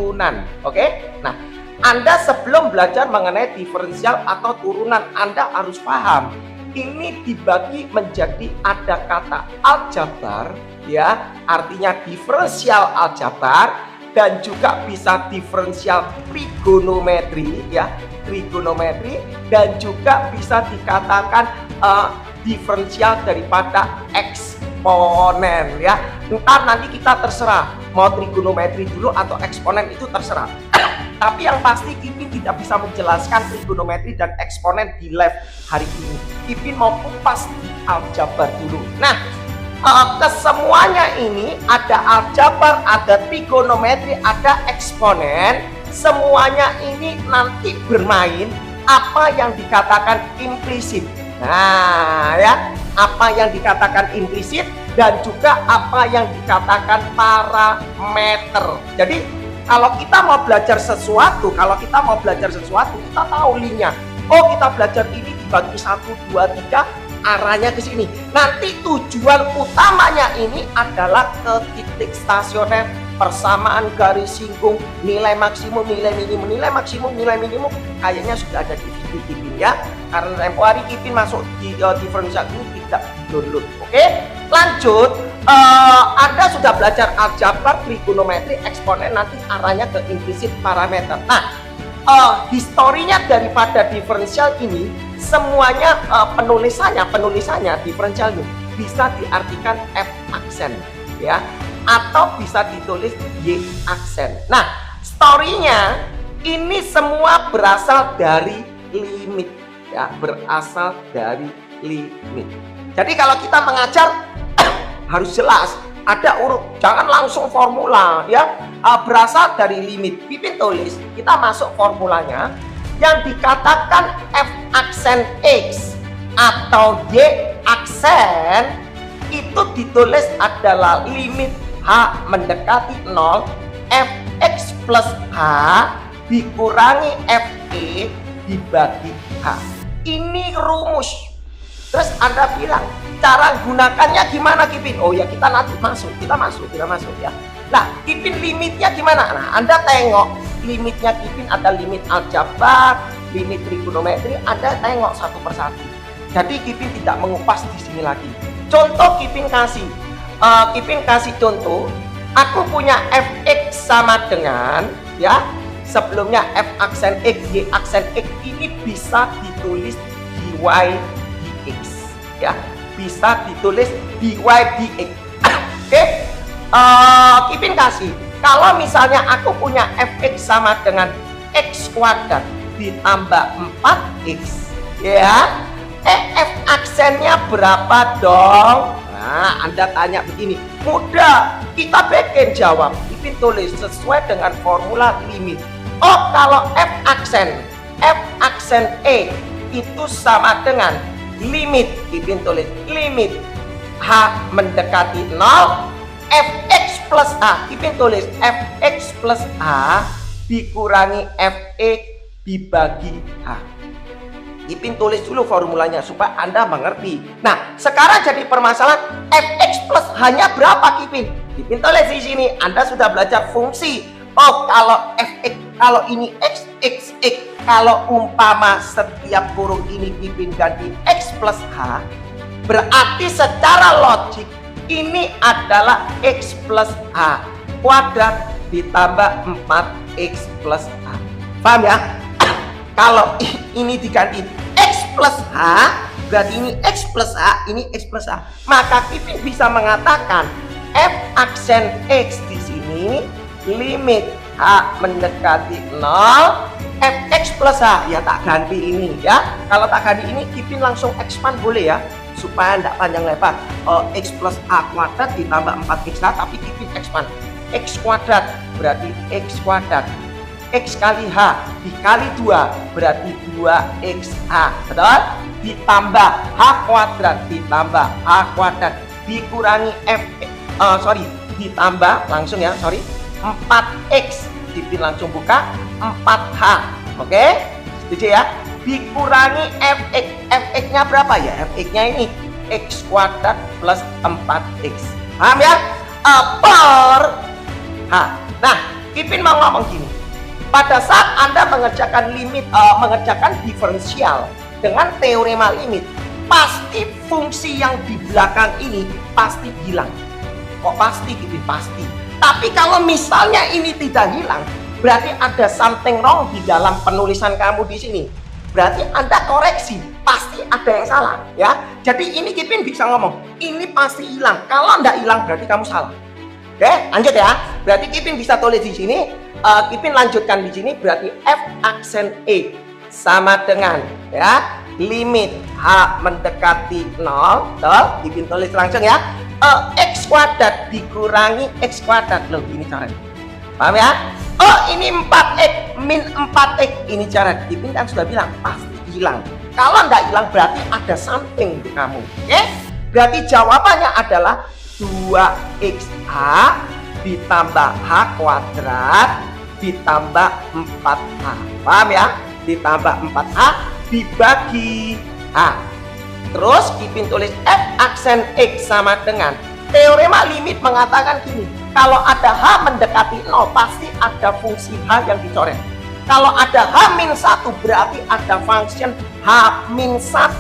turunan. Oke? Nah, Anda sebelum belajar mengenai diferensial atau turunan, Anda harus paham ini dibagi menjadi ada kata aljabar, ya, artinya diferensial aljabar, dan juga bisa diferensial trigonometri, ya, trigonometri, dan juga bisa dikatakan diferensial daripada eksponen, ya. Ntar nanti kita terserah mau trigonometri dulu atau eksponen, itu terserah. Tapi yang pasti Kipin tidak bisa menjelaskan trigonometri dan eksponen di live hari ini. Kipin mau kupas di aljabar dulu. Nah, kesemuanya ini ada aljabar, ada trigonometri, ada eksponen. Semuanya ini nanti bermain apa yang dikatakan implisit. Nah, ya, apa yang dikatakan implisit dan juga apa yang dikatakan parameter. Jadi kalau kita mau belajar sesuatu, kita tahu linknya. Oh, kita belajar ini dibagi 1, 2, 3, arahnya ke sini. Nanti tujuan utamanya ini adalah ke titik stasioner, persamaan garis singgung, nilai maksimum, nilai minimum, nilai maksimum, nilai minimum. Kayaknya sudah ada di video Kipin, ya. Karena tempo hari Kipin masuk di diferensial ini tidak download. Oke, lanjut. Anda sudah belajar aljabar, trigonometri, eksponen, nanti arahnya ke implisit, parameter. Nah, historinya daripada diferensial ini semuanya penulisannya diferensial ini bisa diartikan F aksen, ya, atau bisa ditulis Y aksen. Nah, storynya ini semua berasal dari limit, ya, berasal dari limit. Jadi kalau kita mengajar harus jelas, ada urut, jangan langsung formula, ya. Berasal dari limit. Kipin tulis, kita masuk formulanya yang dikatakan F aksen X atau Y aksen itu ditulis adalah limit H mendekati 0 Fx plus H dikurangi Fe dibagi H. Ini rumus. Terus Anda bilang, cara gunakannya gimana Kipin? Oh ya, kita nanti masuk ya. Nah, Kipin limitnya gimana? Nah, Anda tengok limitnya Kipin, ada limit aljabar, limit trigonometri, Anda tengok satu persatu. Jadi Kipin tidak mengupas di sini lagi. Contoh Kipin kasih contoh, aku punya Fx sama dengan, ya, sebelumnya F aksen X, Y aksen X ini bisa ditulis dy dx, ya, bisa ditulis dy dx. Oke, Kipin kasih, kalau misalnya aku punya Fx sama dengan x kuadrat ditambah 4x, ya, F aksennya berapa dong? Nah, Anda tanya begini, mudah, kita bikin jawab. Kipin tulis sesuai dengan formula limit. Oh, kalau F aksen E itu sama dengan limit, Kipin tulis limit H mendekati 0 Fx plus A, Kipin tulis Fx plus A dikurangi Fe dibagi H. Kipin tulis dulu formulanya supaya Anda mengerti. Nah, sekarang jadi permasalahan Fx plus hanya berapa Kipin? Kipin tulis di sini. Anda sudah belajar fungsi. Oh, kalau Fx, kalau ini x, x, x. Kalau umpama setiap kurung ini Kipin ganti x plus h, berarti secara logik ini adalah x plus h kuadrat ditambah 4x plus h. Paham ya? Kalau ini diganti x plus h, berarti ini x plus h, ini x plus h. Maka Kipin bisa mengatakan F aksen X di sini limit H mendekati 0 Fx plus H, ya tak ganti ini, ya. Kalau tak ganti ini Kipin langsung expand boleh, ya, supaya tidak panjang lebar. X plus A kuadrat ditambah 4x, tapi Kipin expand x kuadrat berarti x kuadrat, X kali H dikali 2 berarti 2XH, betul? Ditambah H kuadrat ditambah H kuadrat dikurangi ditambah langsung, ya, 4X, Kipin langsung buka 4H, oke? Setuju, ya? Dikurangi Fx, Fx nya berapa, ya? Fx nya ini X kuadrat plus 4X, paham, ya? Per H. Nah, Kipin mau ngomong gini, pada saat Anda mengerjakan diferensial dengan teorema limit, pasti fungsi yang di belakang ini pasti hilang. Kok pasti gitu? Pasti. Tapi kalau misalnya ini tidak hilang, berarti ada something wrong di dalam penulisan kamu di sini. Berarti Anda koreksi, pasti ada yang salah ya. Jadi ini Kipin bisa ngomong, ini pasti hilang. Kalau enggak hilang berarti kamu salah. Oke, lanjut ya. Berarti Kipin bisa tulis di sini, Kipin lanjutkan di sini, berarti f aksen x sama dengan ya limit h mendekati 0, betul? Kipin tulis langsung ya. X kuadrat dikurangi x kuadrat. Loh, ini caranya. Paham ya? Oh, ini 4x min 4x. Ini cara Kipin kan sudah bilang pasti hilang. Kalau enggak hilang berarti ada something di kamu. Oke? Berarti jawabannya adalah 2x(h) ditambah h kuadrat ditambah 4h. Paham ya? Ditambah 4h dibagi h. Terus Kipin tulis f aksen x sama dengan teorema limit mengatakan gini, kalau ada h mendekati 0 pasti ada fungsi h yang dicoret. Kalau ada h-1 berarti ada function h-1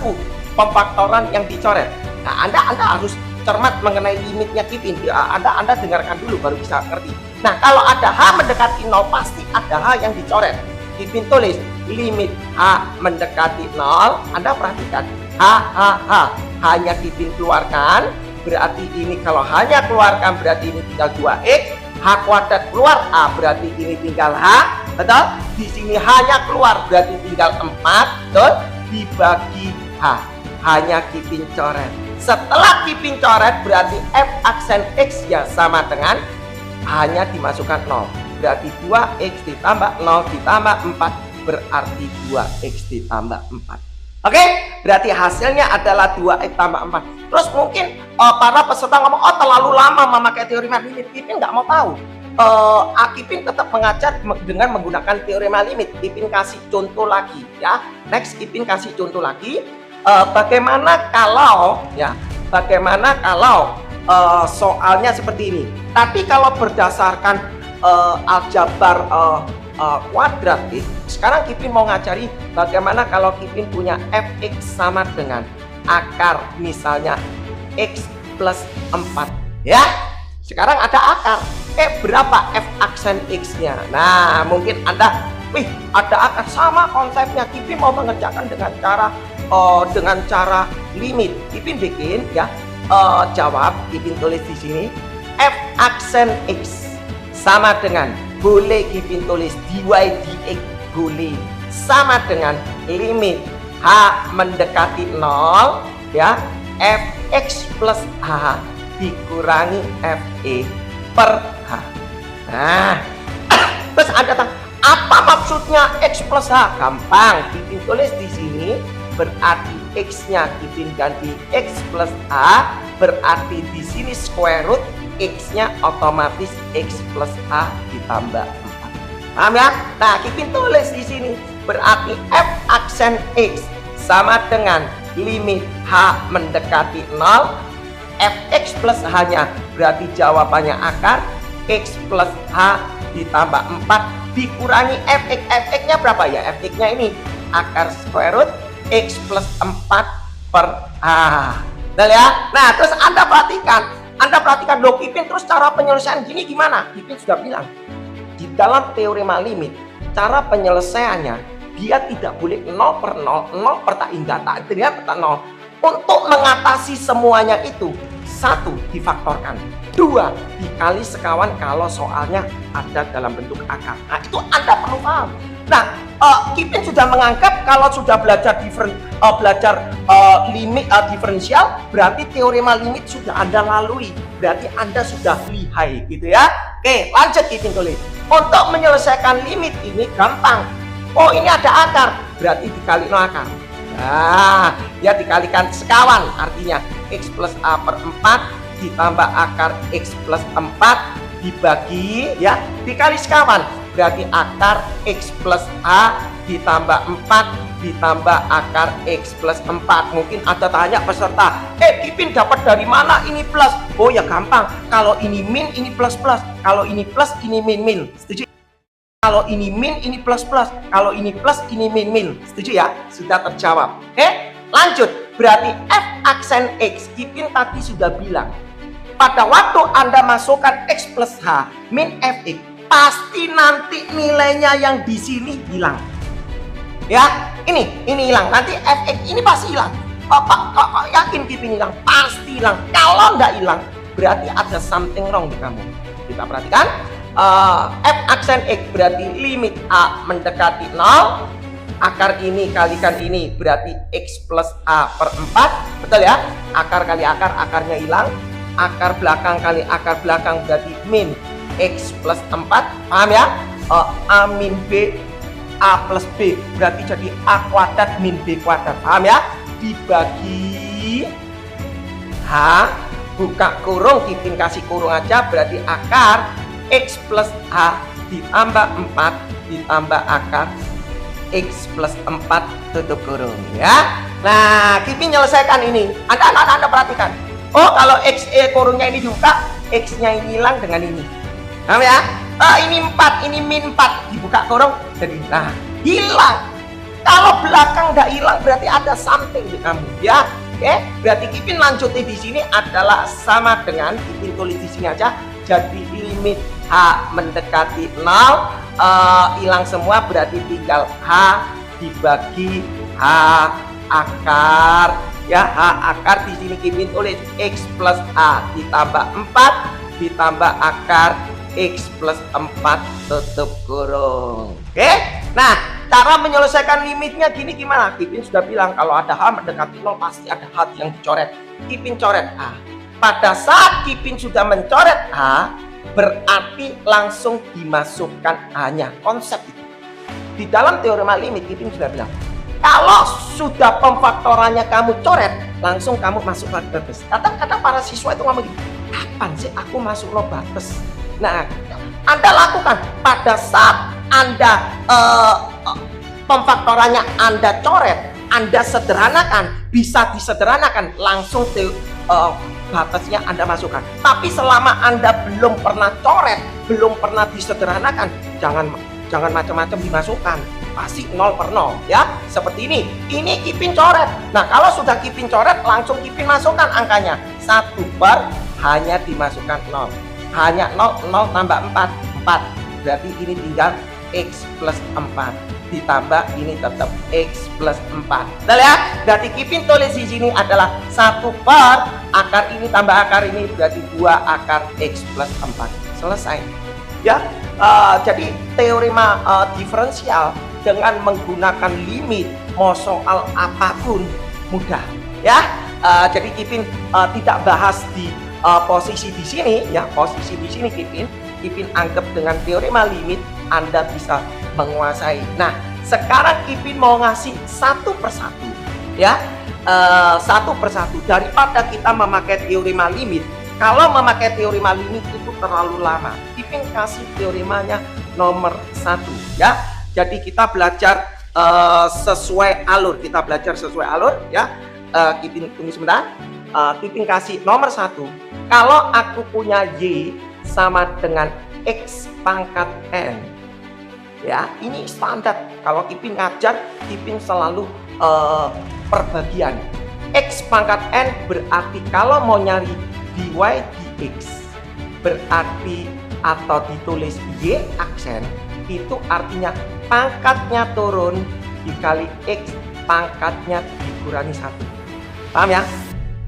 pemfaktoran yang dicoret. Nah, Anda harus cermat mengenai limitnya Kipin. Anda dengarkan dulu baru bisa ngerti. Nah, kalau ada h mendekati 0 pasti ada h yang dicoret. Kipin tulis limit h mendekati 0. Anda perhatikan hanya Kipin keluarkan, berarti ini kalau hanya keluarkan berarti ini tinggal 2x, h kuadrat keluar a berarti ini tinggal h, betul? Di sini hanya keluar berarti tinggal 4, betul? Dibagi h, hanya Kipin coret. Setelah Kipin coret berarti f aksen x ya sama dengan hanya dimasukkan 0, berarti 2x ditambah 0 ditambah 4 berarti 2x ditambah 4. Oke, berarti hasilnya adalah 2x tambah 4. Terus mungkin para peserta ngomong, oh terlalu lama memakai teorema limit. Kipin nggak mau tahu. Kipin tetap mengajar dengan menggunakan teorema limit. Kipin kasih contoh lagi ya. Next Kipin kasih contoh lagi. Bagaimana kalau soalnya seperti ini. Tapi kalau berdasarkan aljabar kuadratik, sekarang Kipin mau ngajari bagaimana kalau Kipin punya fx sama dengan akar misalnya x plus 4 ya. Sekarang ada akar, berapa f aksen x-nya? Nah, mungkin Anda, ada akar, sama konsepnya. Kipin mau mengerjakan dengan cara limit. Kipin bikin ya, jawab Kipin tulis di sini f aksen x sama dengan, boleh Kipin tulis dy dx, boleh, sama dengan limit h mendekati 0 ya fx plus h dikurangi fe per h. Nah, terus Anda tanya, apa maksudnya x plus h? Gampang, Kipin tulis di sini berarti x-nya Kipin ganti x plus h, berarti di sini square root x-nya otomatis x plus h ditambah 4. Paham ya? Nah, Kipin tulis di sini berarti f aksen x sama dengan limit h mendekati 0, fx plus h-nya berarti jawabannya akar x plus h ditambah 4 dikurangi fx. Fx-nya berapa ya? Fx-nya ini akar square root x plus 4 per h. Nah ya, nah terus Anda perhatikan loh Kipin, terus cara penyelesaian gini gimana? Kipin sudah bilang di dalam teorema limit cara penyelesaiannya dia tidak boleh 0 per 0, 0 per tak hingga tak 0. Untuk mengatasi semuanya itu, 1 difaktorkan, 2 dikali sekawan kalau soalnya ada dalam bentuk akar. Nah, itu Anda perlu paham. Nah, Kipin sudah menganggap kalau sudah belajar limit diferensial, berarti teorema limit sudah Anda lalui, berarti Anda sudah lihai gitu ya. Oke, lanjut Kipin tulis. Untuk menyelesaikan limit ini gampang. Oh, ini ada akar, berarti dikali no akar. Nah, ya dikalikan sekawan, artinya x plus a per 4 ditambah akar x plus 4 dibagi ya dikali sekawan, berarti akar x plus a ditambah 4 ditambah akar x plus 4. Mungkin ada tanya peserta, Kipin dapat dari mana ini plus? Oh ya gampang, kalau ini min ini plus plus, kalau ini plus ini min. Setuju? Kalau ini min, ini plus plus. Kalau ini plus, ini min min. Setuju ya? Sudah terjawab. Oke, lanjut. Berarti f aksen x, Kipin tadi sudah bilang, pada waktu Anda masukkan x plus h min fx, pasti nanti nilainya yang di sini hilang. Ya, ini hilang. Nanti fx ini pasti hilang. Kok yakin Kipin hilang? Pasti hilang. Kalau nggak hilang, berarti ada something wrong di kamu. Kita perhatikan. F aksen x berarti limit a mendekati 0. Akar ini kalikan ini berarti x plus a per 4. Betul ya? Akar kali akar, akarnya hilang. Akar belakang kali akar belakang berarti min x plus 4. Paham ya? A min b, a plus b berarti jadi a kuadrat min b kuadrat. Paham ya? Dibagi h, buka kurung, Kipin kasih kurung aja, berarti akar x plus h ditambah 4 ditambah akar x plus 4 tutup kurung ya. Nah, Kipin menyelesaikan ini. Anda perhatikan. Oh, kalau x kurungnya ini dibuka, x-nya ini hilang dengan ini. Paham ya? Ini 4, ini min 4 dibuka kurung jadi hilang. Kalau belakang nggak hilang berarti ada something di kamu ya. Oke, berarti Kipin lanjutin di sini adalah sama dengan Kipin tulis di sini aja. Jadi limit h mendekati 0 hilang semua, berarti tinggal h dibagi h akar ya. H akar di sini Kipin tulis x plus a ditambah 4 ditambah akar x plus 4 tutup kurung. Oke, nah cara menyelesaikan limitnya gini gimana? Kipin sudah bilang kalau ada h mendekati 0 pasti ada h yang dicoret. Kipin coret h. Pada saat Kipin sudah mencoret h, berarti langsung dimasukkan h-nya. Konsep itu. Di dalam teorema limit Kipin sudah bilang, kalau sudah pemfaktorannya kamu coret, langsung kamu masuk ke batas. Kadang-kadang para siswa itu ngomong gini, kapan sih aku masuk lo batas? Nah, Anda lakukan pada saat Anda pemfaktorannya Anda coret, Anda sederhanakan, bisa disederhanakan, langsung batasnya Anda masukkan. Tapi selama Anda belum pernah coret, belum pernah disederhanakan, jangan macam-macam dimasukkan. Pasti 0 per 0 ya. Seperti ini. Ini Kipin coret. Nah, kalau sudah Kipin coret, langsung Kipin masukkan angkanya. 1 per hanya dimasukkan 0. Hanya 0 tambah 4. Berarti ini tinggal x plus 4 ditambah ini tetap x plus 4. Betul ya? Berarti Kipin tulis di sini adalah 1 per akar ini tambah akar ini berarti 2 akar x plus 4. Selesai. Ya. Jadi teorema diferensial dengan menggunakan limit mau soal apapun mudah ya. Jadi Kipin tidak bahas di posisi di sini ya. Posisi di sini Kipin anggap dengan teorema limit Anda bisa menguasai. Nah, sekarang Kipin mau ngasih satu persatu ya, satu persatu daripada kita memakai teorema limit. Kalau memakai teorema limit itu terlalu lama, Kipin kasih teoremanya nomor 1 ya. Jadi kita belajar sesuai alur, ya. Kipin tunggu sebentar. Kipin kasih nomor 1. Kalau aku punya y sama dengan x pangkat n ya, ini standar. Kalau Kipin ngajar, Kipin selalu perbagian. X pangkat n berarti kalau mau nyari dy dx berarti atau ditulis y aksen, itu artinya pangkatnya turun dikali x pangkatnya dikurangi 1. Paham ya?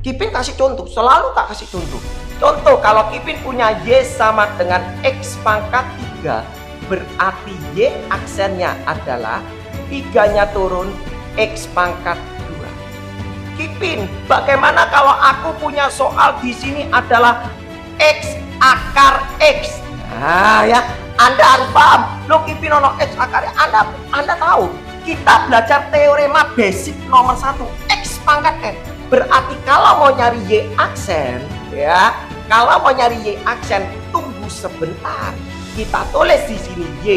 Kipin kasih contoh, selalu tak kasih contoh. Contoh, kalau Kipin punya y sama dengan x pangkat 3, berarti y aksennya adalah 3-nya turun x pangkat 2. Kipin, bagaimana kalau aku punya soal di sini adalah x akar x? Nah ya, Anda harus paham. Lo Kipin ono x akar, Anda tahu. Kita belajar teorema basic nomor 1, x pangkat n. Berarti kalau mau nyari y aksen ya, kalau mau nyari y aksen, tunggu sebentar. Kita tulis di sini y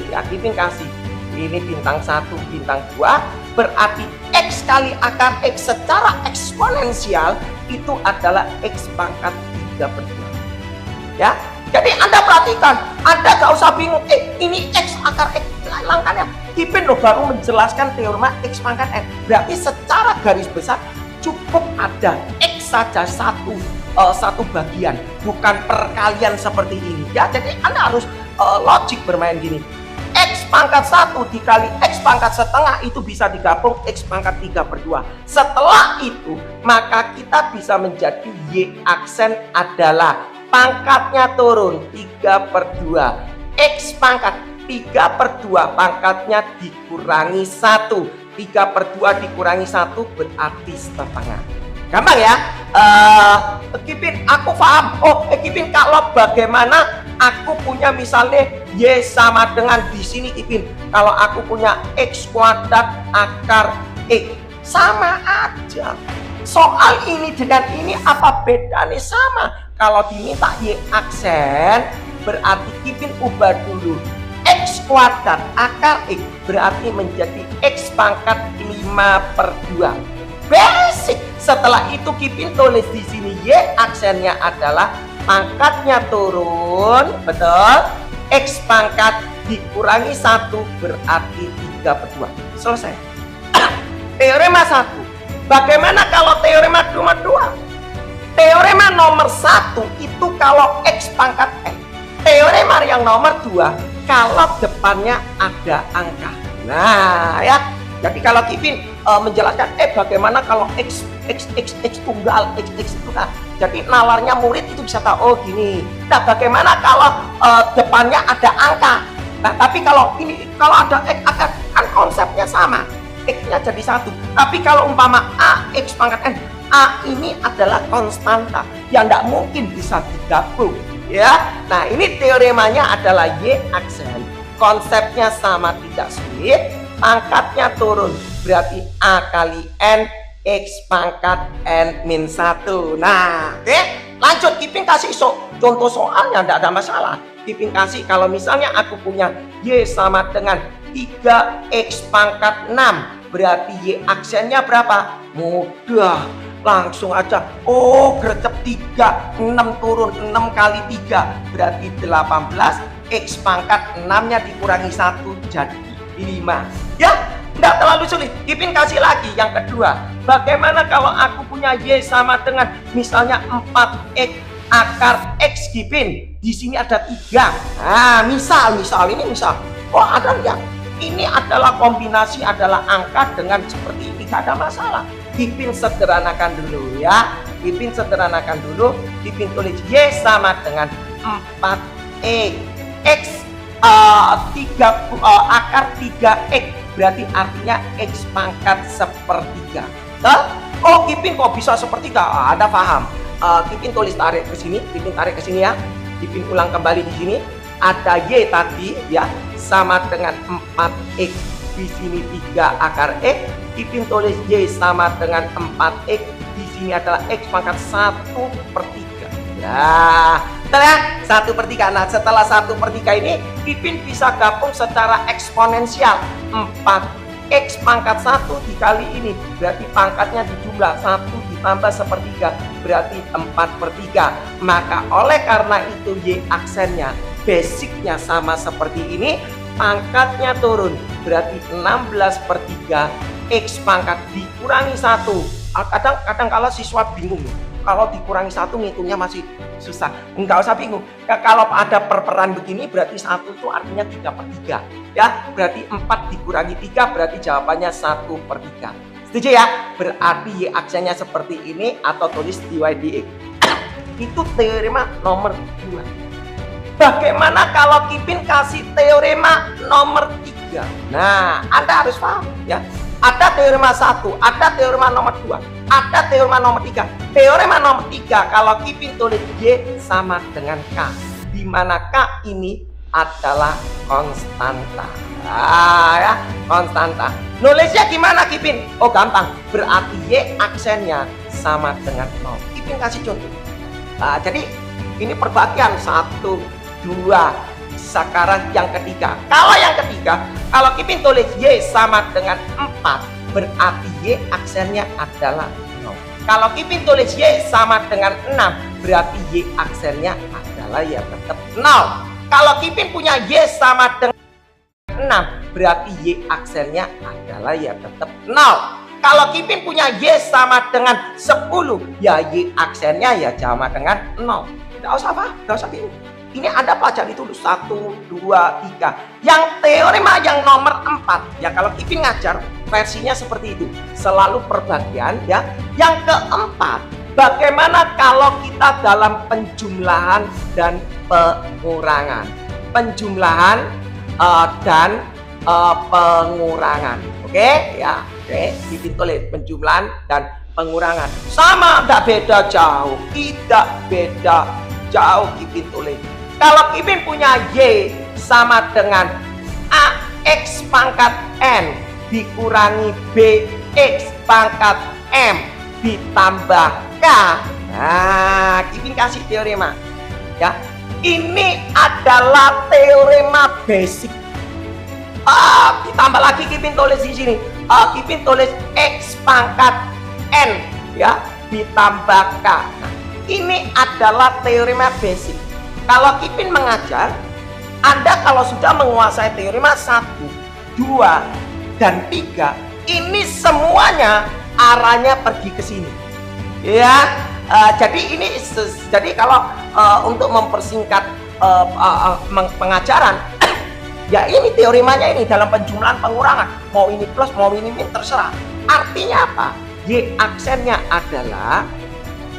ya, Kipin kasih ini bintang 1, bintang 2, berarti x kali akar x secara eksponensial itu adalah x pangkat 3 per 2 ya. Jadi Anda perhatikan, Anda gak usah bingung, ini x akar X. Langkahnya Kipin loh baru menjelaskan teorema X pangkat N. Berarti secara garis besar cukup ada X saja satu bagian, bukan perkalian seperti ini ya. Jadi Anda harus logik bermain gini. X pangkat 1 dikali X pangkat setengah itu bisa digabung X pangkat 3/2. Setelah itu maka kita bisa menjadi Y aksen adalah pangkatnya turun 3/2. X pangkat 3/2 pangkatnya dikurangi 1. 3/2 dikurangi 1 berarti setengah. Gampang ya. Kipin aku paham. Kipin kalau bagaimana aku punya misalnya Y sama dengan di sini Kipin. Kalau aku punya X kuadrat akar X sama aja. Soal ini dengan ini apa bedanya? Sama. Kalau diminta Y aksen berarti Kipin ubah dulu. X kuadrat akar X berarti menjadi X pangkat 5/2. Basic. Setelah itu Kipin tulis di sini Y aksennya adalah pangkatnya turun, betul? X pangkat dikurangi 1 berarti 3/2. Selesai. Teorema 1. Bagaimana kalau teorema nomor 2? Teorema nomor 1 itu kalau X pangkat N. Teorema yang nomor 2 kalau depannya ada angka. Nah ya, jadi kalau Kipin menjelaskan bagaimana kalau X tunggal, X tunggal. Jadi nalarnya murid itu bisa tahu, oh gini. Nah bagaimana kalau depannya ada angka. Nah tapi kalau ini kalau ada X akar kan konsepnya sama, X-nya jadi 1. Tapi kalau umpama A X pangkat N, A ini adalah konstanta yang tidak mungkin bisa digabung ya. Nah ini teoremanya adalah Y aksen, konsepnya sama tidak sulit, pangkatnya turun berarti A kali N X pangkat N min 1. Nah oke, lanjut. Kipin kasih contoh soalnya, tidak ada masalah. Kipin kasih kalau misalnya aku punya Y sama dengan 3X pangkat 6 berarti Y aksennya berapa? Mudah, langsung aja. Gercep 3, 6 turun 6 kali 3 berarti 18. X pangkat 6 nya dikurangi 1 jadi 5 ya. Tidak terlalu sulit. Kipin kasih lagi yang kedua. Bagaimana kalau aku punya Y sama dengan misalnya 4X akar X Kipin. Di sini ada 3. Nah misal ini misal. Ada yang ini adalah kombinasi adalah angka dengan seperti ini, tidak ada masalah. Kipin sederhanakan dulu ya. Kipin sederhanakan dulu. Kipin tulis Y sama dengan 4X akar 3X berarti artinya X pangkat 1/3. Kipin kok bisa 1/3? Ada paham. Kipin tulis tarik ke sini, Kipin tarik ke sini ya. Kipin ulang kembali di sini. Ada Y tadi ya sama dengan 4X. Di sini 3 akar X. Kipin tulis Y sama dengan 4X. Di sini adalah X pangkat 1/3. Ya, betul ya? 1/3. Nah setelah 1/3 ini Kipin bisa gabung secara eksponensial. 4X pangkat 1 dikali ini berarti pangkatnya dijumlah 1 ditambah 1/3 berarti 4/3. Maka oleh karena itu Y aksennya basicnya sama seperti ini, pangkatnya turun berarti 16/3. X pangkat dikurangi 1. Kadang kala siswa bingung, kalau dikurangi 1 ngitungnya masih susah. Enggak usah bingung. Kalau ada perperan begini berarti 1 itu artinya 3/3 ya. Berarti 4 dikurangi 3 berarti jawabannya 1/3. Setuju ya? Berarti Y aksennya seperti ini atau tulis dy dx. Itu teorema nomor 2. Bagaimana kalau Kipin kasih teorema nomor 3? Nah Anda harus paham ya. Ada teorema 1, ada teorema nomor 2, ada teorema nomor 3. Teorema nomor 3 kalau Kipin tulis Y sama dengan K, di mana K ini adalah konstanta. Ya, konstanta. Nulisnya gimana Kipin? Gampang. Berarti Y aksennya sama dengan 0. Kipin kasih contoh. Jadi ini perbagian 1, 2. Sekarang yang ketiga. Kalau yang ketiga, kalau Kipin tulis Y sama dengan 4, berarti Y aksennya adalah 0. Kalau Kipin tulis Y sama dengan 6, berarti Y aksennya adalah ya tetap 0. Kalau Kipin punya Y sama dengan 6, berarti Y aksennya adalah ya tetap 0. Kalau Kipin punya Y sama dengan 10, ya Y aksennya ya sama dengan 0. Tidak usah apa, tidak usah bingung. Ini Anda pelajari dulu 1, 2, 3. Yang teorema yang nomor 4, ya kalau Kipin ngajar versinya seperti itu, selalu perbagian ya. Yang keempat, bagaimana kalau kita dalam penjumlahan dan pengurangan? Penjumlahan dan pengurangan. Oke, ya. Oke, Kipin tulis penjumlahan dan pengurangan. Sama, tidak beda jauh. Tidak beda jauh Kipin tulis. Kalau Kipin punya Y sama dengan AX pangkat N dikurangi BX pangkat M ditambah K. Nah, Kipin kasih teorema. Ya, ini adalah teorema basic. Ditambah lagi Kipin tulis di sini. Kipin tulis X pangkat N ya ditambah K. Nah, ini adalah teorema basic. Kalau Kipin mengajar, Anda kalau sudah menguasai teorema 1, 2, dan 3, ini semuanya arahnya pergi ke sini. Ya, jadi kalau untuk mempersingkat pengajaran, ya ini teoremanya ini dalam penjumlahan pengurangan. Mau ini plus, mau ini min, terserah. Artinya apa? Y aksennya adalah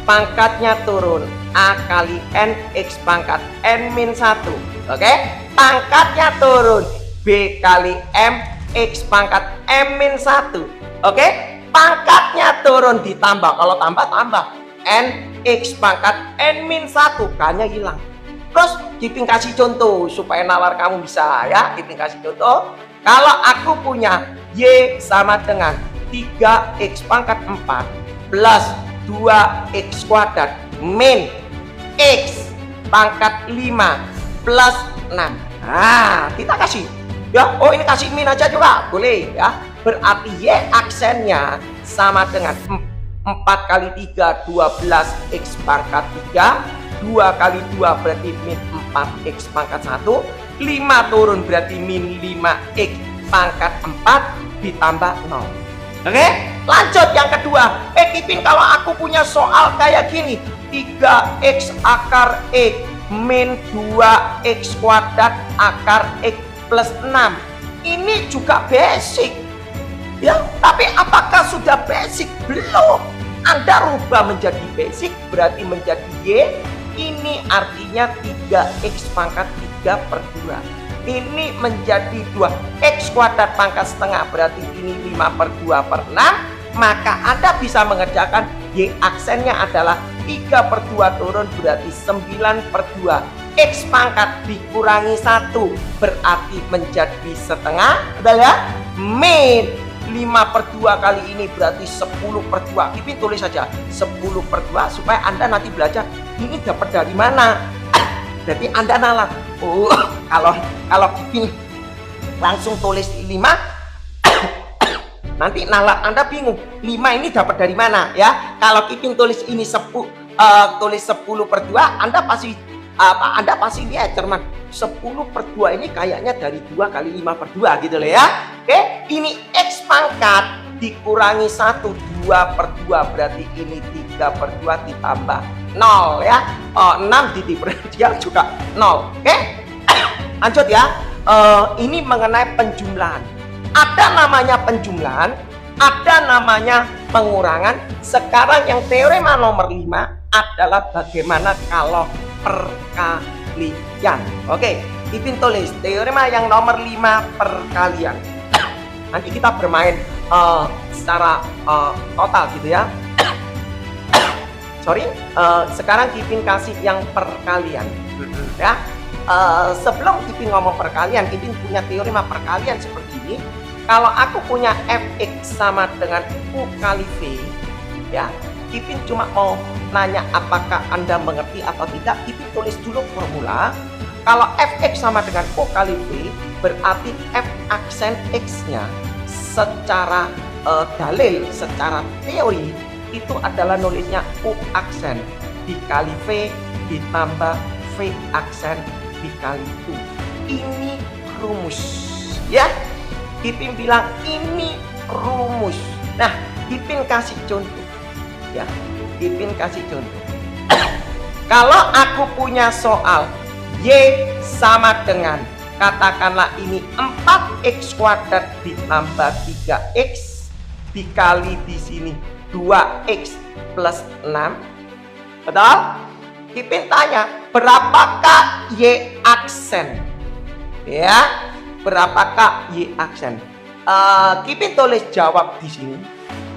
pangkatnya turun A kali N X pangkat N min 1. Oke? Pangkatnya turun B kali M X pangkat M min 1. Oke? Pangkatnya turun ditambah, kalau tambah N X pangkat N min 1, K-nya hilang. Terus Kipin kasih contoh supaya nalar kamu bisa ya. Kipin kasih contoh. Kalau aku punya Y sama dengan 3X pangkat 4 plus 2X kuadrat min X pangkat 5 plus 6. Nah, kita kasih ya. Oh, ini kasih min aja juga boleh ya. Berarti Y aksennya sama dengan 4 kali 3 12 X pangkat 3, 2 kali 2 berarti min 4X pangkat 1, 5 turun berarti min 5X pangkat 4 ditambah 0. Oke, lanjut yang kedua. Kipin kalau aku punya soal kayak gini, 3X akar X min 2X kuadrat akar X plus 6. Ini juga basic ya, tapi apakah sudah basic? Belum. Anda rubah menjadi basic berarti menjadi Y. Ini artinya 3X pangkat 3 per 2. Ini menjadi 2X kuadrat pangkat setengah, berarti ini 5 per 2 per 6. Maka Anda bisa mengerjakan Y aksennya adalah 3 per 2 turun berarti 9 per 2. X pangkat dikurangi 1 berarti menjadi setengah. Betul ya? Min 5 per 2 kali ini berarti 10 per 2. Kipin tulis saja 10 per 2 supaya Anda nanti belajar ini dapat dari mana. Jadi Anda nalar. Oh, kalau Kipin langsung tulis 5 nanti nalar Anda bingung. 5 ini dapat dari mana ya? Kalau Kipin tulis ini 10 per 2, Anda pasti lihat cermat. 10 per 2 ini kayaknya dari 2 kali 5 per 2 gitu loh ya. Oke, ini X pangkat dikurangi 1, 2 per 2 berarti ini 3 per 2 ditambah 0 ya. 6 didiferensial juga 0. Oke, lanjut ya. Ini mengenai penjumlahan. Ada namanya penjumlahan, ada namanya pengurangan. Sekarang yang teorema nomor 5 adalah bagaimana kalau perkalian. Oke, Kipin tulis teorema yang nomor 5 perkalian. Nanti kita bermain secara total gitu ya. Sorry, sekarang Kipin kasih yang perkalian ya. Sebelum Kipin ngomong perkalian, Kipin punya teorema perkalian seperti ini. Kalau aku punya Fx sama dengan U kali V ya, Kipin cuma mau nanya apakah Anda mengerti atau tidak. Kipin tulis dulu formula. Kalau Fx sama dengan U kali V, berarti F aksen X-nya secara dalil, secara teori itu adalah nulisnya U aksen dikali V ditambah V aksen dikali U. Ini rumus Ya, Kipin bilang ini rumus. Nah, Kipin kasih contoh. Ya, Kipin kasih contoh. Kalau aku punya soal Y sama dengan, katakanlah ini 4x kuadrat ditambah 3x dikali di sini 2x plus 6. Betul? Kipin tanya, berapakah Y aksen? Ya, berapakah Y aksen? Kipin tulis jawab di sini.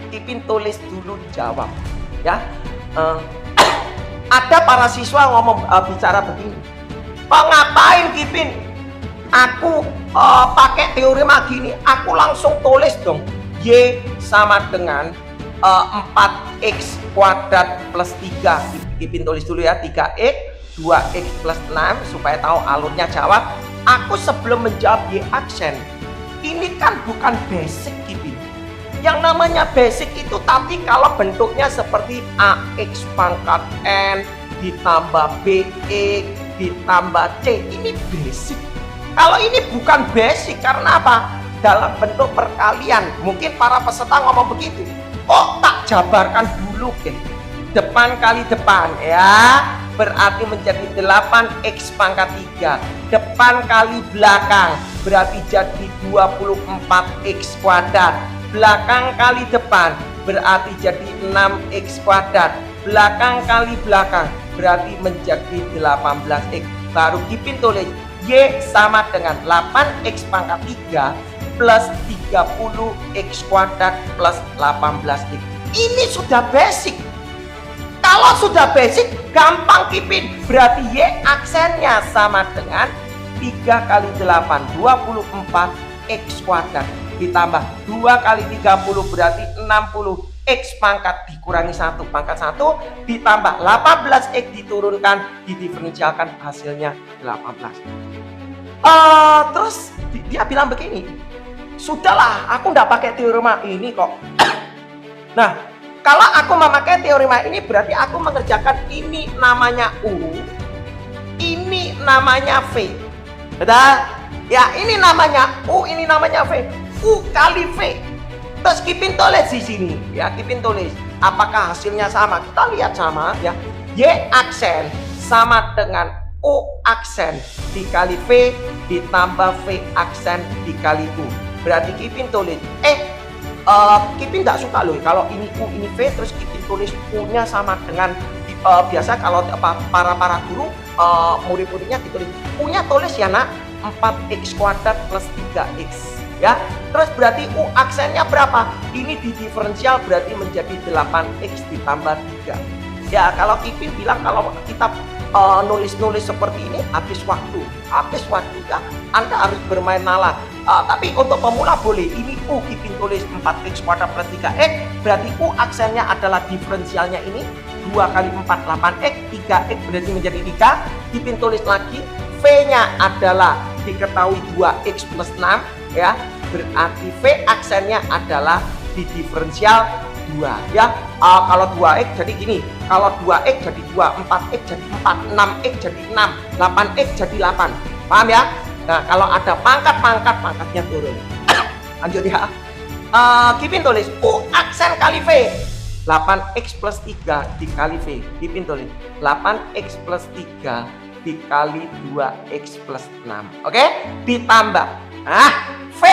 Kipin tulis dulu jawab. Ya, ada para siswa ngomong bicara begini. Pak, ngapain Kipin? Aku pakai teorema gini. Aku langsung tulis dong. Y sama dengan 4x kuadrat plus 3. Kipin tulis dulu ya, 3x 2x plus 6 supaya tahu alurnya. Jawab. Aku sebelum menjawab Y aksen, ini kan bukan basic Kipin. Yang namanya basic itu tadi kalau bentuknya seperti AX pangkat N ditambah BX ditambah C, ini basic. Kalau ini bukan basic, karena apa? Dalam bentuk perkalian. Mungkin para peserta ngomong begitu. Oh, tak jabarkan dulu deh. Depan kali depan ya, berarti menjadi 8x pangkat 3. Depan kali belakang berarti jadi 24x kuadrat. Belakang kali depan berarti jadi 6x kuadrat. Belakang kali belakang berarti menjadi 18x. Baru Kipin tulis Y sama dengan 8x pangkat 3 plus 30x kuadrat plus 18x. Ini sudah basic. Kalau sudah basic, gampang Kipin. Berarti Y aksennya sama dengan 3 kali 8, 24x kuadrat. Ditambah 2 kali 30 berarti 60. X pangkat dikurangi 1 pangkat 1 ditambah 18x diturunkan didiferensialkan hasilnya 18. Terus dia bilang begini, sudahlah aku nggak pakai teorema ini kok. Nah, kalau aku memakai teorema ini berarti aku mengerjakan ini namanya U, ini namanya V. Betul? Ya, ini namanya U, ini namanya V. U kali V. Terus Kipin tulis di sini, ya Kipin tulis apakah hasilnya sama? Kita lihat sama ya. Y aksen sama dengan U aksen dikali V ditambah V aksen dikali U. Berarti Kipin tulis Kipin tidak suka loh kalau ini U ini V, terus Kipin tulis U-nya sama dengan biasa kalau para guru murid-muridnya ditulis U-nya tulis ya nak 4x kuadrat plus 3x. Ya, terus berarti U aksennya berapa? Ini didiferensial berarti menjadi 8x ditambah 3. Ya, kalau Kipin bilang kalau kita nulis-nulis seperti ini habis waktu ya. Anda harus bermain nalar. Tapi untuk pemula boleh. Ini U Kipin tulis 4x kuadrat plus 3x, berarti U aksennya adalah diferensialnya ini 2 kali 4 8x, 3x berarti menjadi 3. Kipin tulis lagi V-nya adalah diketahui 2x plus 6 ya, berarti V aksennya adalah di diferensial 2 ya. Kalau 2x jadi gini, kalau 2x jadi 2, 4x jadi 4, 6x jadi 6, 8x jadi 8. Paham ya? Nah, kalau ada pangkatnya turun. Lanjut ya. Kipin tulis U aksen kali V 8x plus 3 dikali V. Kipin tulis 8x plus 3 dikali 2x plus 6. Oke? Ditambah V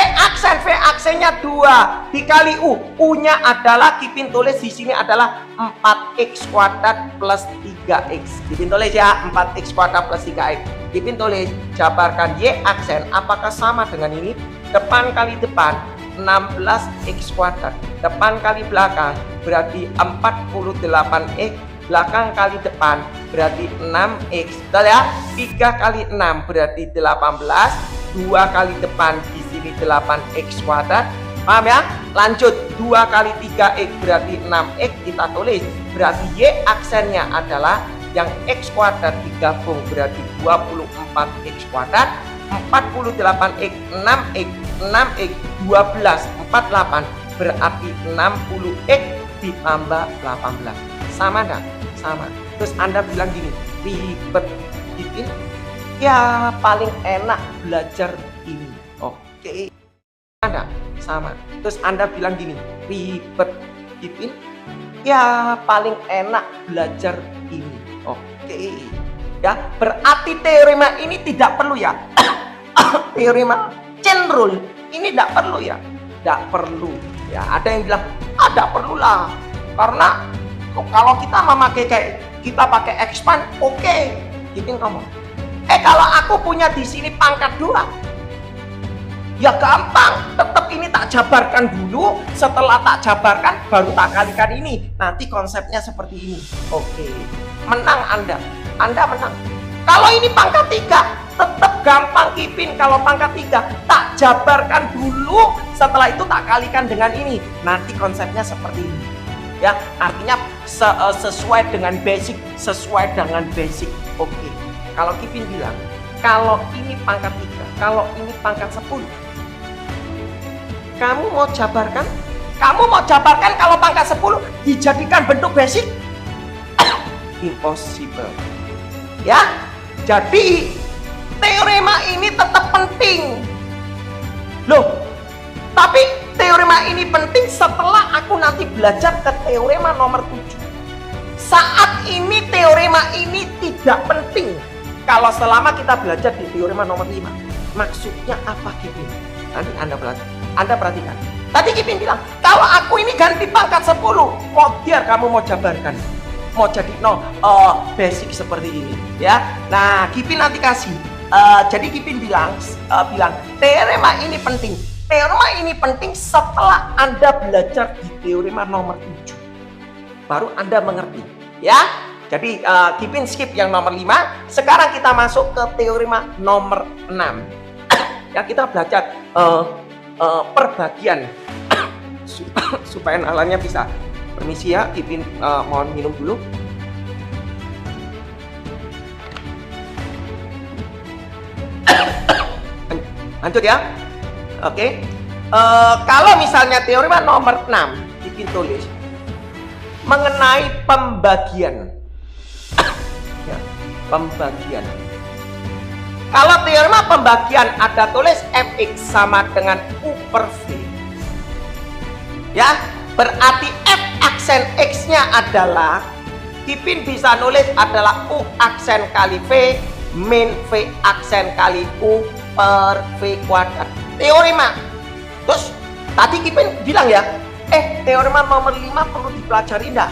aksennya 2 dikali U. U-nya adalah Kipin tulis di sini adalah 4x kuadrat plus 3x. Kipin tulis ya 4x kuadrat plus 3x. Kipin tulis jabarkan Y aksen apakah sama dengan ini? Depan kali depan 16x kuadrat. Depan kali belakang berarti 48x. Belakang kali depan berarti 6x. Betul ya? 3 kali 6 berarti 18. 2 kali depan di sini 8x kuadrat. Paham ya? Lanjut 2 kali 3x berarti 6x. Kita tulis berarti Y aksennya adalah yang x kuadrat digabung berarti 24x kuadrat. 48x 6x 6x 12 48 berarti 60x ditambah 18. Sama enggak? Sama. Terus Anda bilang gini, ribet Kipin? Ya paling enak belajar ini. Oke. Oke. Anda sama. Terus Anda bilang gini, ribet, Kipin. Ya paling enak belajar ini. Oke. Ya, berarti teorema ini tidak perlu ya. Teorema chain rule ini tidak perlu ya. Tidak perlu. Ya, ada yang bilang, tidak perlulah. Karena kalau kita memakai kayak kita pakai expand, oke. Kipin ngomong. Kalau aku punya di sini pangkat 2, ya gampang, tetap ini tak jabarkan dulu, setelah tak jabarkan baru tak kalikan ini. Nanti konsepnya seperti ini. Oke, menang Anda menang. Kalau ini pangkat 3, tetap gampang Kipin. Kalau pangkat 3 tak jabarkan dulu, setelah itu tak kalikan dengan ini. Nanti konsepnya seperti ini. Ya, artinya sesuai dengan basic, Oke. Kalau Kipin bilang, kalau ini pangkat 3, kalau ini pangkat 10, kamu mau jabarkan? Kalau pangkat 10 dijadikan bentuk basic? Impossible. Ya, jadi teorema ini tetap penting. Loh, tapi teorema ini penting setelah aku nanti belajar ke teorema nomor 7. Saat ini teorema ini tidak penting. Kalau selama kita belajar di teorema nomor 5, maksudnya apa Kipin? Nanti Anda perhatikan. Tadi Kipin bilang, kalau aku ini ganti pangkat 10, biar kamu mau jabarkan. Mau jadi basic seperti ini. Ya. Nah, Kipin nanti kasih. Jadi Kipin bilang, teorema ini penting. Teorema ini penting setelah Anda belajar di teorema nomor 7. Baru Anda mengerti. Ya. Jadi Kipin skip yang nomor 5. Sekarang kita masuk ke teorema nomor 6. Ya, kita belajar perbagian supaya nalarnya bisa. Permisi ya, Kipin mohon minum dulu. Lanjut ya. Oke. Kalau misalnya teorema nomor 6, Kipin tulis mengenai pembagian. Ya, pembagian. Kalau teorema pembagian ada tulis fx sama dengan u per v. Ya, berarti f aksen x-nya adalah Kipin bisa nulis adalah u aksen kali v min v aksen kali u per v kuadrat. Teorema. Terus tadi Kipin bilang ya, teorema nomor 5 perlu dipelajari enggak?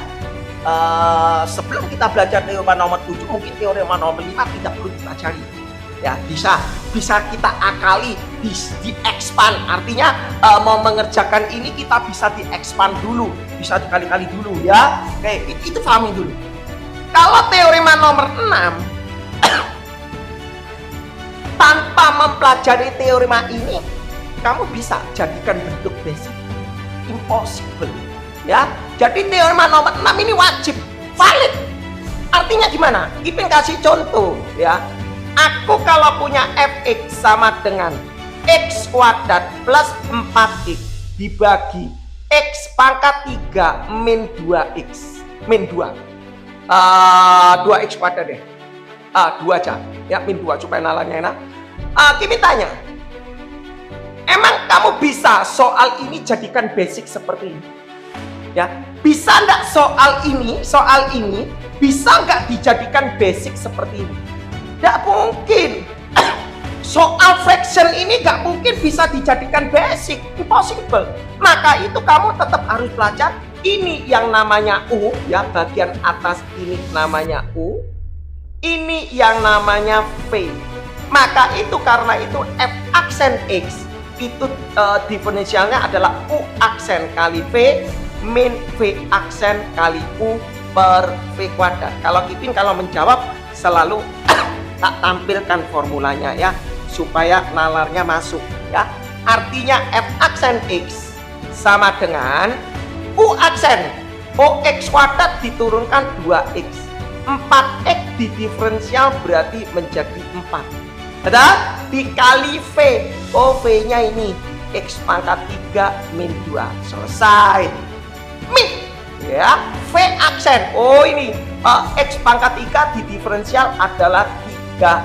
Sebelum kita belajar teorema nomor 7, mungkin teorema nomor 5 tidak perlu dipelajari. Ya, bisa kita akali, di expand. Artinya mau mengerjakan ini kita bisa di expand dulu, bisa dikali-kali dulu ya. Oke, itu pahami dulu. Kalau teorema nomor 6 tanpa mempelajari teorema ini, kamu bisa jadikan bentuk basic. Impossible. Ya, jadi teorema nomor 6 ini wajib, valid. Artinya gimana? Kipin kasih contoh ya. Aku kalau punya fx sama dengan x kuadrat plus 4x dibagi x pangkat 3 min 2x min 2 2x kuadrat deh, 2 aja ya, min 2 supaya nalarnya enak. Kipin tanya, emang kamu bisa soal ini jadikan basic seperti ini? Ya, bisa enggak soal ini bisa enggak dijadikan basic seperti ini? Enggak mungkin. Soal fraction ini enggak mungkin bisa dijadikan basic, impossible. Maka itu kamu tetap harus belajar ini yang namanya u ya, bagian atas ini namanya u, ini yang namanya v. Maka itu karena itu f aksen x itu diferensialnya adalah u aksen kali v min v aksen kali u per v kuadrat. Kalau Kipin kalau menjawab selalu tak tampilkan formulanya ya, supaya nalarnya masuk ya. Artinya f aksen x sama dengan u aksen x kuadrat diturunkan 2x, 4x di diferensial berarti menjadi 4. Ada dikali v, v nya ini x pangkat 3 min 2, selesai. Min ya, v aksen ini x pangkat 3 di diferensial adalah 3,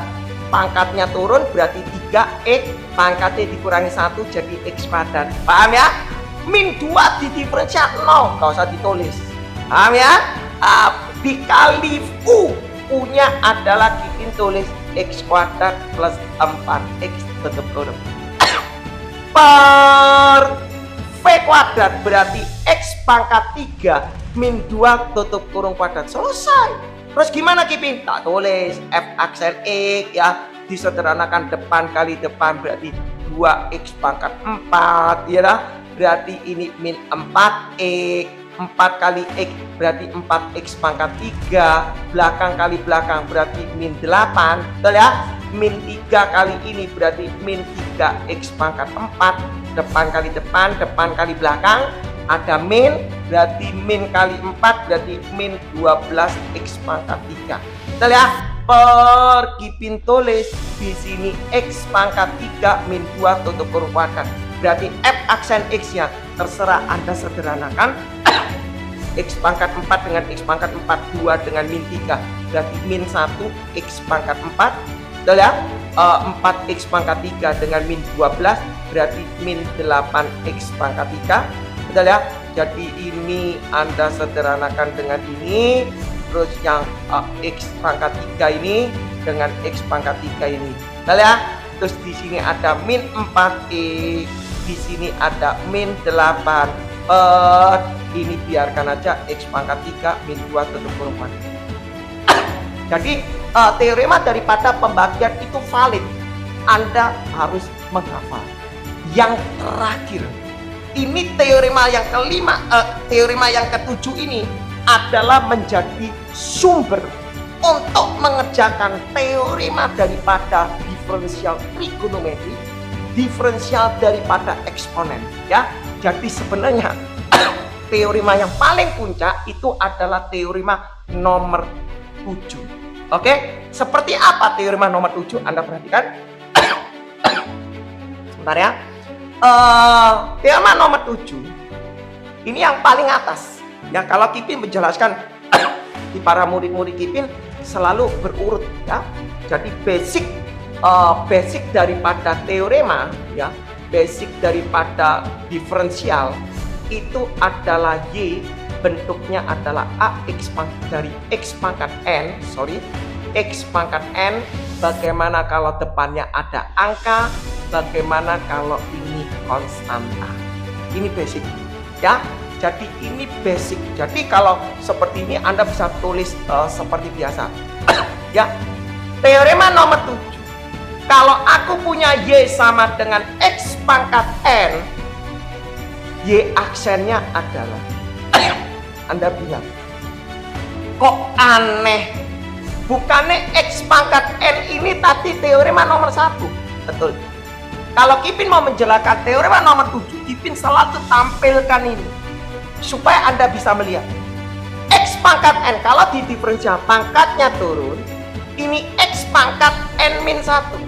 pangkatnya turun berarti 3 3x pangkatnya dikurangi 1 jadi x kuadrat. Paham ya? Min 2 didiferensial 0, nggak usah ditulis. Paham ya? Dikali u, u-nya adalah Kipin tulis x kuadrat plus 4x tutup kurung per v kuadrat berarti x pangkat 3 min 2 tutup kurung kuadrat. Selesai. Terus gimana Kipin? Tak tulis f aksen x ya, disederhanakan depan kali depan berarti 2x pangkat 4 ya lah. Berarti ini min 4x, 4 kali x berarti 4x pangkat 3, belakang kali belakang berarti min 8, betul ya? Min 3 kali ini berarti min 3x pangkat 4, depan kali belakang, ada min, berarti min kali 4 berarti min 12x pangkat 3, betul ya? Per Kipin tulis di sini x pangkat 3 min 2 tutup kurung kuadrat. Berarti f aksen x-nya terserah Anda sederhanakan. X pangkat 4 dengan x pangkat 4, 2 dengan min 3 berarti min 1 x pangkat 4, betul ya? 4x pangkat 3 dengan min 12 berarti min 8x pangkat 3, betul ya? Jadi ini Anda sederhanakan dengan ini, terus yang x pangkat 3 ini dengan x pangkat 3 ini, betul ya? Terus di sini ada min 4x, di sini ada min 8 per ini biarkan aja x pangkat 3 min 2 tutup kurung kuadrat. Jadi teorema daripada pembagian itu valid. Anda harus menghafal. Yang terakhir, ini teorema yang kelima, teorema yang ketujuh ini adalah menjadi sumber untuk mengerjakan teorema daripada diferensial trigonometri, diferensial daripada eksponen ya. Jadi sebenarnya teorema yang paling puncak itu adalah teorema nomor 7. Oke, seperti apa teorema nomor 7? Anda perhatikan. Sebentar ya. Teorema nomor 7 ini yang paling atas ya. Kalau Kipin menjelaskan di para murid-murid Kipin selalu berurut ya. Jadi basic daripada teorema ya, basic daripada diferensial itu adalah y, bentuknya adalah ax dari x pangkat n, x pangkat n. Bagaimana kalau depannya ada angka, bagaimana kalau ini konstanta. Ini basic ya. Jadi ini basic. Jadi kalau seperti ini Anda bisa tulis seperti biasa ya. Teorema nomor 7, kalau aku punya y sama dengan x pangkat n, y aksennya adalah Anda bilang, kok aneh, bukannya x pangkat n ini tadi teorema nomor 1? Betul. Kalau Kipin mau menjelaskan teorema nomor 7, Kipin selalu tampilkan ini supaya Anda bisa melihat x pangkat n kalau di diferensial pangkatnya turun, ini x pangkat n min 1.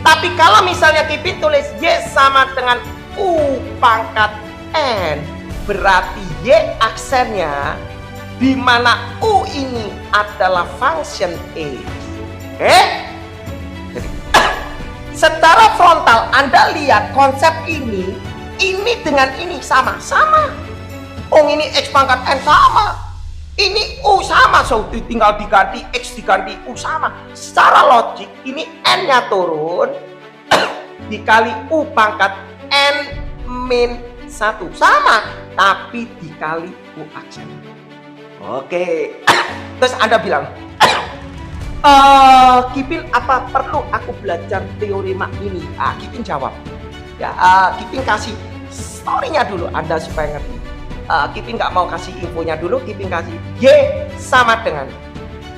Tapi kalau misalnya Kipin tulis y sama dengan u pangkat n, berarti y aksennya di mana u ini adalah function x. Oke? Jadi secara frontal Anda lihat konsep ini dengan ini sama-sama. Oh, ini x pangkat n sama, ini u sama, so tinggal diganti x diganti u sama. Secara logik ini n-nya turun dikali u pangkat n min 1 sama, tapi dikali u aksen. Oke. Terus Anda bilang, Kipin apa perlu aku belajar teorema ini? Kipin jawab ya, Kipin kasih story-nya dulu Anda supaya ngerti. Kipin nggak mau kasih infonya dulu, Kipin kasih y sama dengan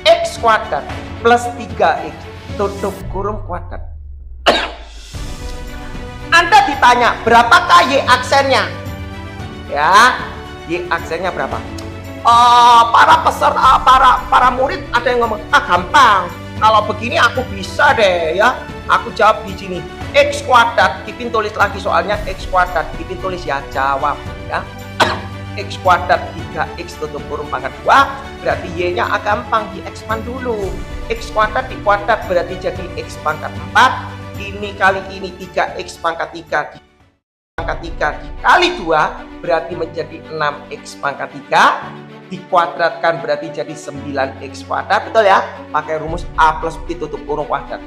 x kuadrat plus 3x tutup kurung kuadrat. Anda ditanya berapakah y aksennya ya, y aksennya berapa? Para peserta, para murid ada yang ngomong, gampang, kalau begini aku bisa deh ya. Aku jawab di sini x kuadrat, Kipin tulis lagi soalnya x kuadrat, Kipin tulis ya, jawab ya. X kuadrat 3X tutup kurung pangkat 2, berarti Y-nya gampang diekspan dulu. X kuadrat di kuadrat berarti jadi X pangkat 4. Ini kali ini 3X pangkat 3 pangkat 3 dikali 2 berarti menjadi 6X pangkat 3. Dikuadratkan berarti jadi 9X kuadrat, betul ya? Pakai rumus A plus B tutup kurung kuadrat.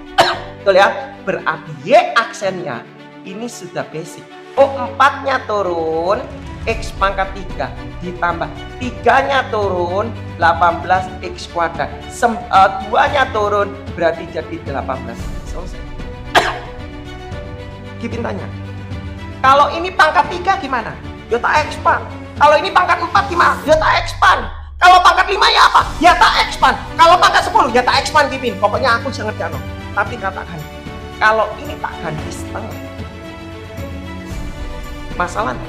Betul ya? Berarti Y aksennya ini sudah basic. Oh, 4-nya turun, X pangkat 3 ditambah 3-nya turun 18X kuadrat. 2-nya turun berarti jadi 18. Selesai. Kipin tanya, kalau ini pangkat 3 gimana? Ya tak expand. Kalau ini pangkat 4 gimana? Ya tak expand. Kalau pangkat 5 ya apa? Ya tak expand. Kalau pangkat 10 ya tak expand, Kipin. Pokoknya aku sangat jano. Tapi katakan, kalau ini tak ganti setengah, masalahnya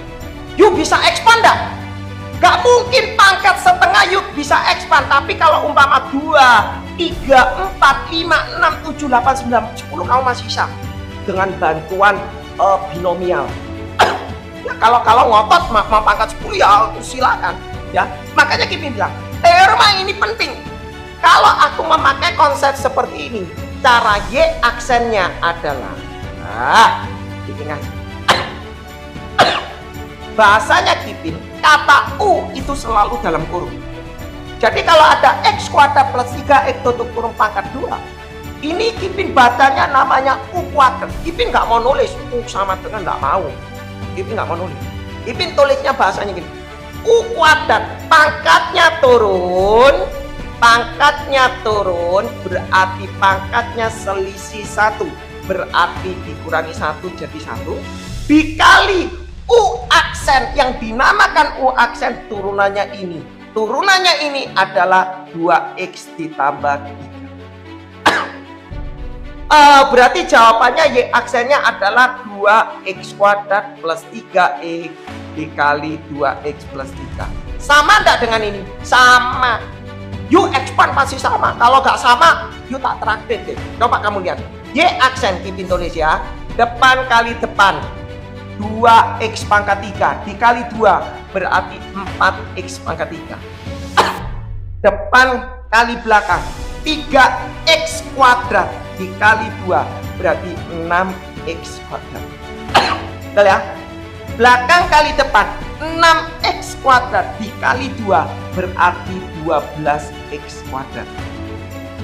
yuk bisa expand dah. Gak mungkin pangkat setengah yuk bisa expand. Tapi kalau umpama 2, 3, 4, 5, 6, 7, 8, 9, 10 kamu masih bisa dengan bantuan binomial. Ya, kalau ngotot mau pangkat 10 ya silakan ya. Makanya Kipin bilang teorema ini penting. Kalau aku memakai konsep seperti ini, cara Y aksennya adalah Kipin ngasih bahasanya Kipin, kata U itu selalu dalam kurung. Jadi kalau ada X kuadrat plus 3X tutup kurung pangkat 2, ini Kipin bacanya namanya U kuadrat. Kipin nggak mau nulis U sama dengan, nggak mau. Kipin nggak mau nulis. Kipin tulisnya bahasanya gini, U kuadrat pangkatnya turun berarti pangkatnya selisih 1, berarti dikurangi 1 jadi 1 dikali U aksen yang dinamakan U aksen turunannya ini adalah 2X ditambah 3. Berarti jawabannya Y aksennya adalah 2X kuadrat plus 3X dikali 2X plus 3. Sama enggak dengan ini? Sama. Yuk expand pasti sama. Kalau nggak sama, yuk tak traktir deh. Coba kamu lihat. Y aksen Kipin tulis ya. Depan kali depan 2X pangkat 3 dikali 2 berarti 4X pangkat 3. Depan kali belakang 3X kuadrat dikali 2 berarti 6X kuadrat. Betul ya? Belakang kali depan 6X kuadrat dikali 2 berarti 12X kuadrat.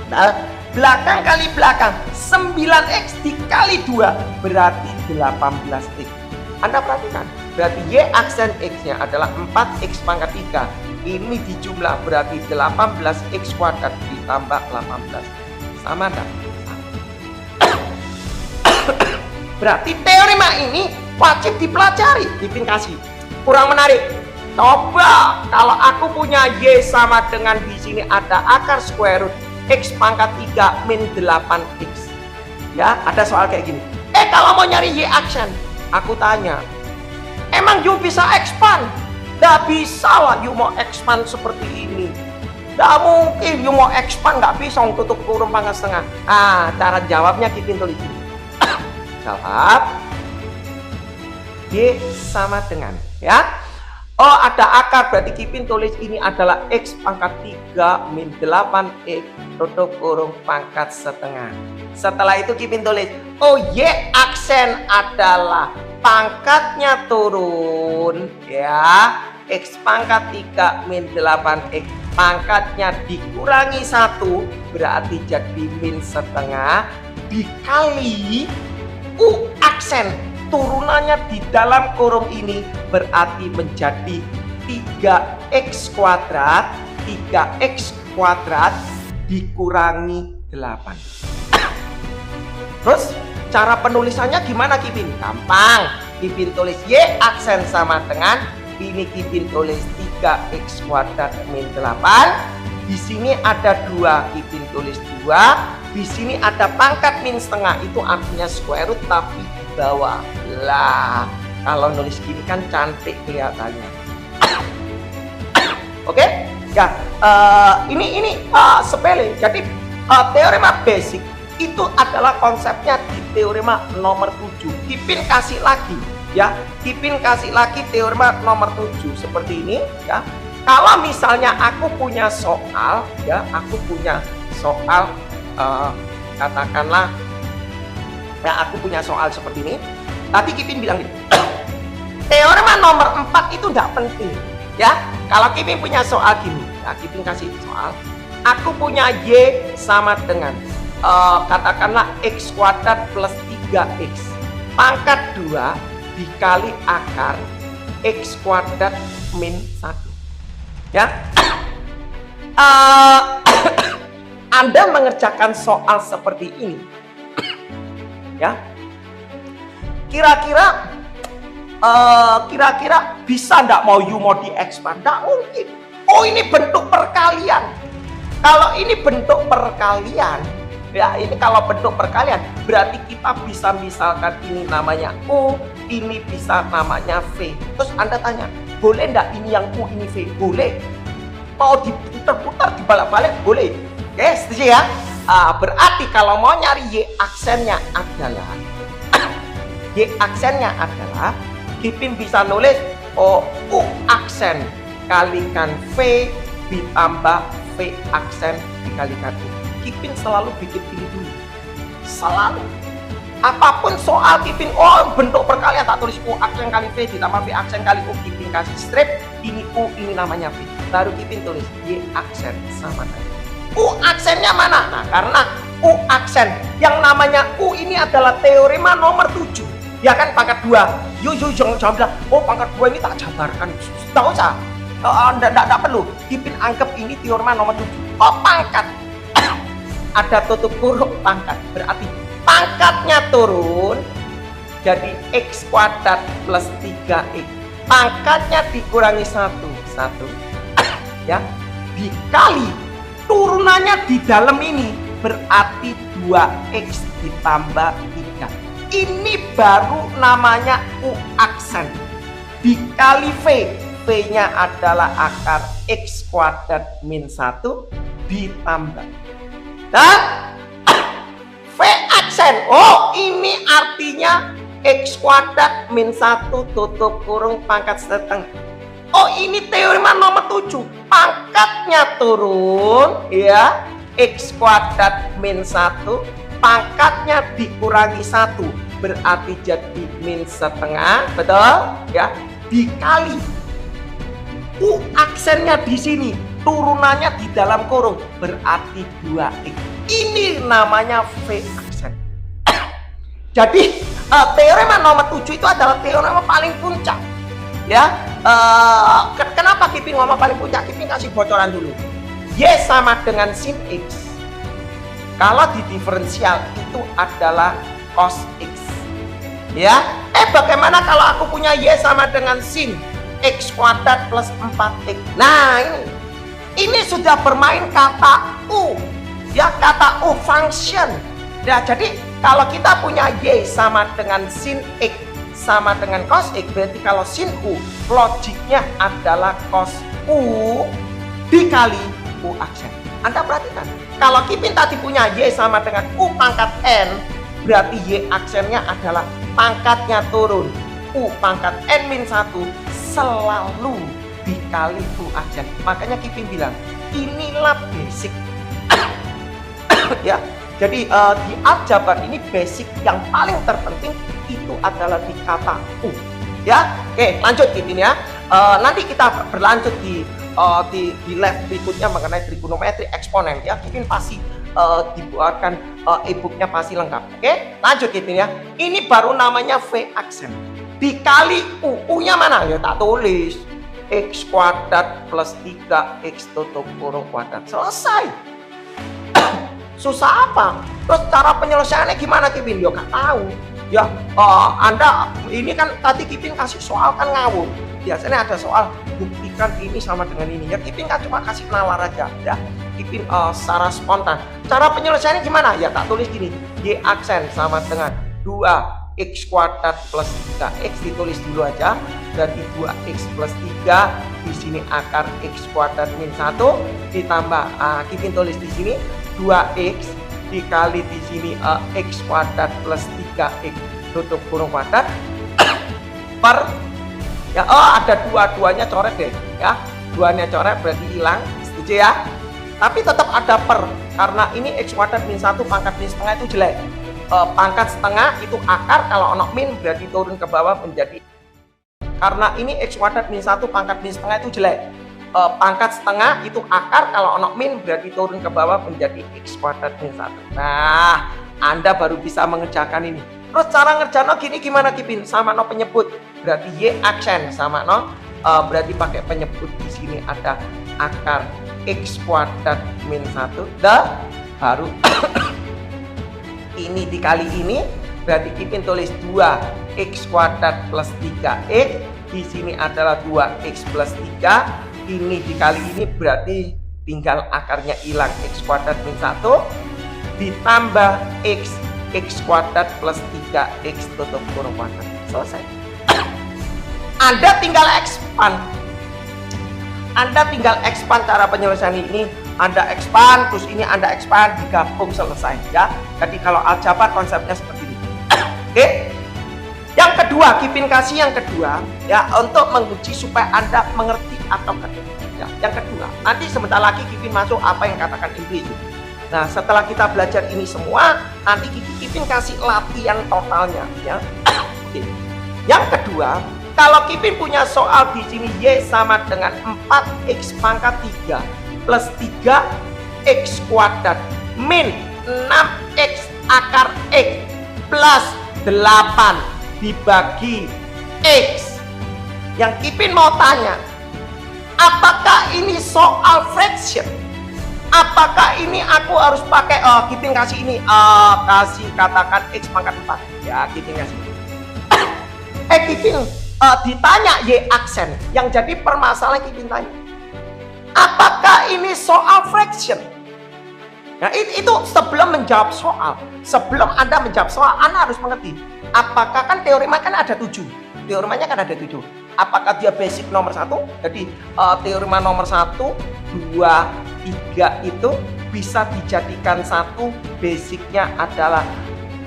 Nah, belakang kali belakang 9X dikali 2 berarti 18X. Anda perhatikan, berarti Y aksen X-nya adalah 4X pangkat 3. Ini dijumlah berarti 18X kuadrat ditambah 18. Sama enggak? Berarti teorema ini wajib dipelajari. Kipin kasih. Kurang menarik. Coba kalau aku punya Y sama dengan di sini ada akar square root X pangkat 3 min 8X. Ya, ada soal kayak gini. Kalau mau nyari Y aksen, aku tanya, emang you bisa expand? Nggak bisa lah you mau expand seperti ini. Nggak mungkin you mau expand, nggak bisa tutup kurung pangkat setengah. Cara jawabnya Kipin tulis ini. Jawab Y sama dengan ya. Oh, ada akar, berarti Kipin tulis ini adalah X pangkat 3 min 8X tutup kurung pangkat setengah. Setelah itu Kipin tulis, oh Y aksen adalah pangkatnya turun ya, X pangkat 3 min 8X pangkatnya dikurangi 1 berarti jadi min setengah dikali U aksen turunannya di dalam kurung ini berarti menjadi 3X kuadrat dikurangi 8. Terus cara penulisannya gimana Kipin? Gampang. Kipin tulis Y aksen sama dengan ini, Kipin tulis 3X kuadrat min 8. Di sini ada 2, Kipin tulis 2. Di sini ada pangkat min setengah, itu artinya square root tapi di bawah. Lah, kalau nulis gini kan cantik kelihatannya. Oke? Ya, ini sepele. Jadi teorema basic Itu adalah konsepnya di teorema nomor 7. Kipin kasih lagi ya. Kipin kasih lagi teorema nomor 7 seperti ini ya. Kalau misalnya aku punya soal ya, aku punya soal katakanlah ya, aku punya soal seperti ini. Tadi Kipin bilang gitu. Teorema nomor 4 itu tidak penting ya. Kalau Kipin punya soal gini, ya, Kipin kasih soal. Aku punya Y sama dengan katakanlah X kuadrat plus 3X pangkat 2 dikali akar X kuadrat min 1 ya. Anda mengerjakan soal seperti ini ya, kira-kira bisa ndak mau diekspand? Ndak mungkin. Oh, ini bentuk perkalian. Kalau ini bentuk perkalian ya, ini kalau bentuk perkalian berarti kita bisa misalkan ini namanya U, ini bisa namanya V. Terus Anda tanya, boleh ndak ini yang U, ini V? Boleh. Mau diputar-putar, dibalak-balik, boleh. Oke, setuju ya? Berarti kalau mau nyari Y aksennya adalah Y aksennya adalah Kipin bisa nulis U aksen kalikan V ditambah V aksen dikalikan U. Kipin selalu bikin ini dulu, selalu. Apapun soal Kipin, bentuk perkalian tak tulis U aksen kali V ditambah V aksen kali U. Kipin kasih strip, ini U, ini namanya V. Baru Kipin tulis Y aksen sama dengan U aksennya mana? Nah, karena U aksen yang namanya U ini adalah teorema nomor 7 ya kan, pangkat 2. Yuk jangan bilang pangkat 2 ini tak jabarkan, tak usah. Enggak perlu. Kipin anggap ini teorema nomor 7. Pangkat ada tutup kurung pangkat, berarti pangkatnya turun jadi X kuadrat plus 3X, pangkatnya dikurangi 1 ya, dikali turunannya di dalam ini berarti 2X ditambah 3. Ini baru namanya U aksen dikali V. V nya adalah akar X kuadrat min 1 ditambah V aksen. Ini artinya X kuadrat min 1 tutup kurung pangkat setengah. Ini teorema nomor 7. Pangkatnya turun ya, X kuadrat min 1, pangkatnya dikurangi 1 berarti jadi min setengah, betul ya, dikali U aksennya di sini, turunannya di dalam kurung berarti 2X. Ini namanya V aksen. Jadi teorema nomor 7 itu adalah teorema paling puncak ya. Kenapa Kipin ngomong paling puncak? Kipin kasih bocoran dulu. Y sama dengan sin X, kalau di diferensial itu adalah cos X ya. Bagaimana kalau aku punya Y sama dengan sin X kuadrat plus 4X? Nah, ini sudah bermain kata U ya, kata U function ya. Jadi kalau kita punya Y sama dengan sin X sama dengan cos X, berarti kalau sin U logiknya adalah cos U dikali U aksen. Anda perhatikan, kalau Kipin tadi punya Y sama dengan U pangkat N, berarti Y aksennya adalah pangkatnya turun, U pangkat N min 1 selalu dikali U aksen. Makanya Kipin bilang inilah basic ya. Jadi di aljabar ini basic yang paling terpenting itu adalah di kata U ya. Oke, lanjut Kipin ya. Nanti kita berlanjut di lab berikutnya mengenai trigonometri eksponen ya. Kipin pasti dibuatkan e-booknya pasti lengkap. Oke, lanjut Kipin ya. Ini baru namanya V aksen dikali U. U nya mana? Ya tak tulis X kuadrat plus 3X tutup kurung kuadrat. Selesai. Susah apa? Terus cara penyelesaiannya gimana Kipin? Ya nggak tahu ya. Anda ini kan tadi Kipin kasih soal kan ngawur. Biasanya ada soal buktikan ini sama dengan ini ya. Kipin kan cuma kasih nalar aja ya. Kipin secara spontan. Cara penyelesaiannya gimana? Ya tak tulis gini, Y aksen sama dengan 2X kuadrat plus 3X, ditulis dulu aja. Berarti 2X plus 3, di sini akar X kuadrat min 1 ditambah Kipin tulis di sini 2X dikali di sini x kuadrat plus 3x tutup kurung kuadrat per ya, ada dua-duanya coret deh ya, duanya coret berarti hilang, setuju ya. Tapi tetap ada per, karena ini x kuadrat min 1 pangkat min setengah itu jelek. Pangkat setengah itu akar, kalau ono min berarti turun ke bawah menjadi, karena ini x kuadrat min 1 pangkat min setengah itu jelek. Pangkat setengah itu akar, kalau ono min berarti turun ke bawah menjadi x kuadrat min 1. Nah, Anda baru bisa mengerjakan ini. Terus cara ngerjano gini gimana Kipin? Sama no penyebut, berarti y aksen sama no, berarti pakai penyebut. Di sini ada akar x kuadrat min 1, baru ini dikali ini, berarti Kipin tulis 2x kuadrat plus 3x, di sini adalah 2x plus 3, ini dikali ini berarti tinggal akarnya hilang, x kuadrat min 1 ditambah x kuadrat plus 3x tutup kurung kuadrat, selesai. Anda tinggal expand cara penyelesaian ini. Anda expand, terus ini Anda expand, digabung, selesai ya. Jadi kalau aljabar konsepnya seperti ini. Oke. Yang kedua, Kipin kasih yang kedua ya, untuk menguji supaya Anda mengerti atau tidak ya. Yang kedua, nanti sebentar lagi Kipin masuk apa yang katakan implisit. Nah, setelah kita belajar ini semua, nanti Kipin kasih latihan totalnya ya. Oke. Yang kedua, kalau Kipin punya soal di sini y sama dengan 4x pangkat 3 plus 3x kuadrat min 6x akar x plus 8 dibagi x. Yang Kipin mau tanya, apakah ini soal fraction? Apakah ini aku harus pakai Kipin kasih ini kasih katakan x pangkat 4 ya, Kipin kasih Kipin ditanya y aksen. Yang jadi permasalahan Kipin tanya, apakah ini soal fraction? Nah, itu sebelum menjawab soal, sebelum Anda menjawab soal, Anda harus mengerti apakah kan teorema kan ada 7, teoremanya kan ada 7. Apakah dia basic nomor 1? Jadi teorema nomor 1, 2, 3 itu bisa dijadikan satu, basicnya adalah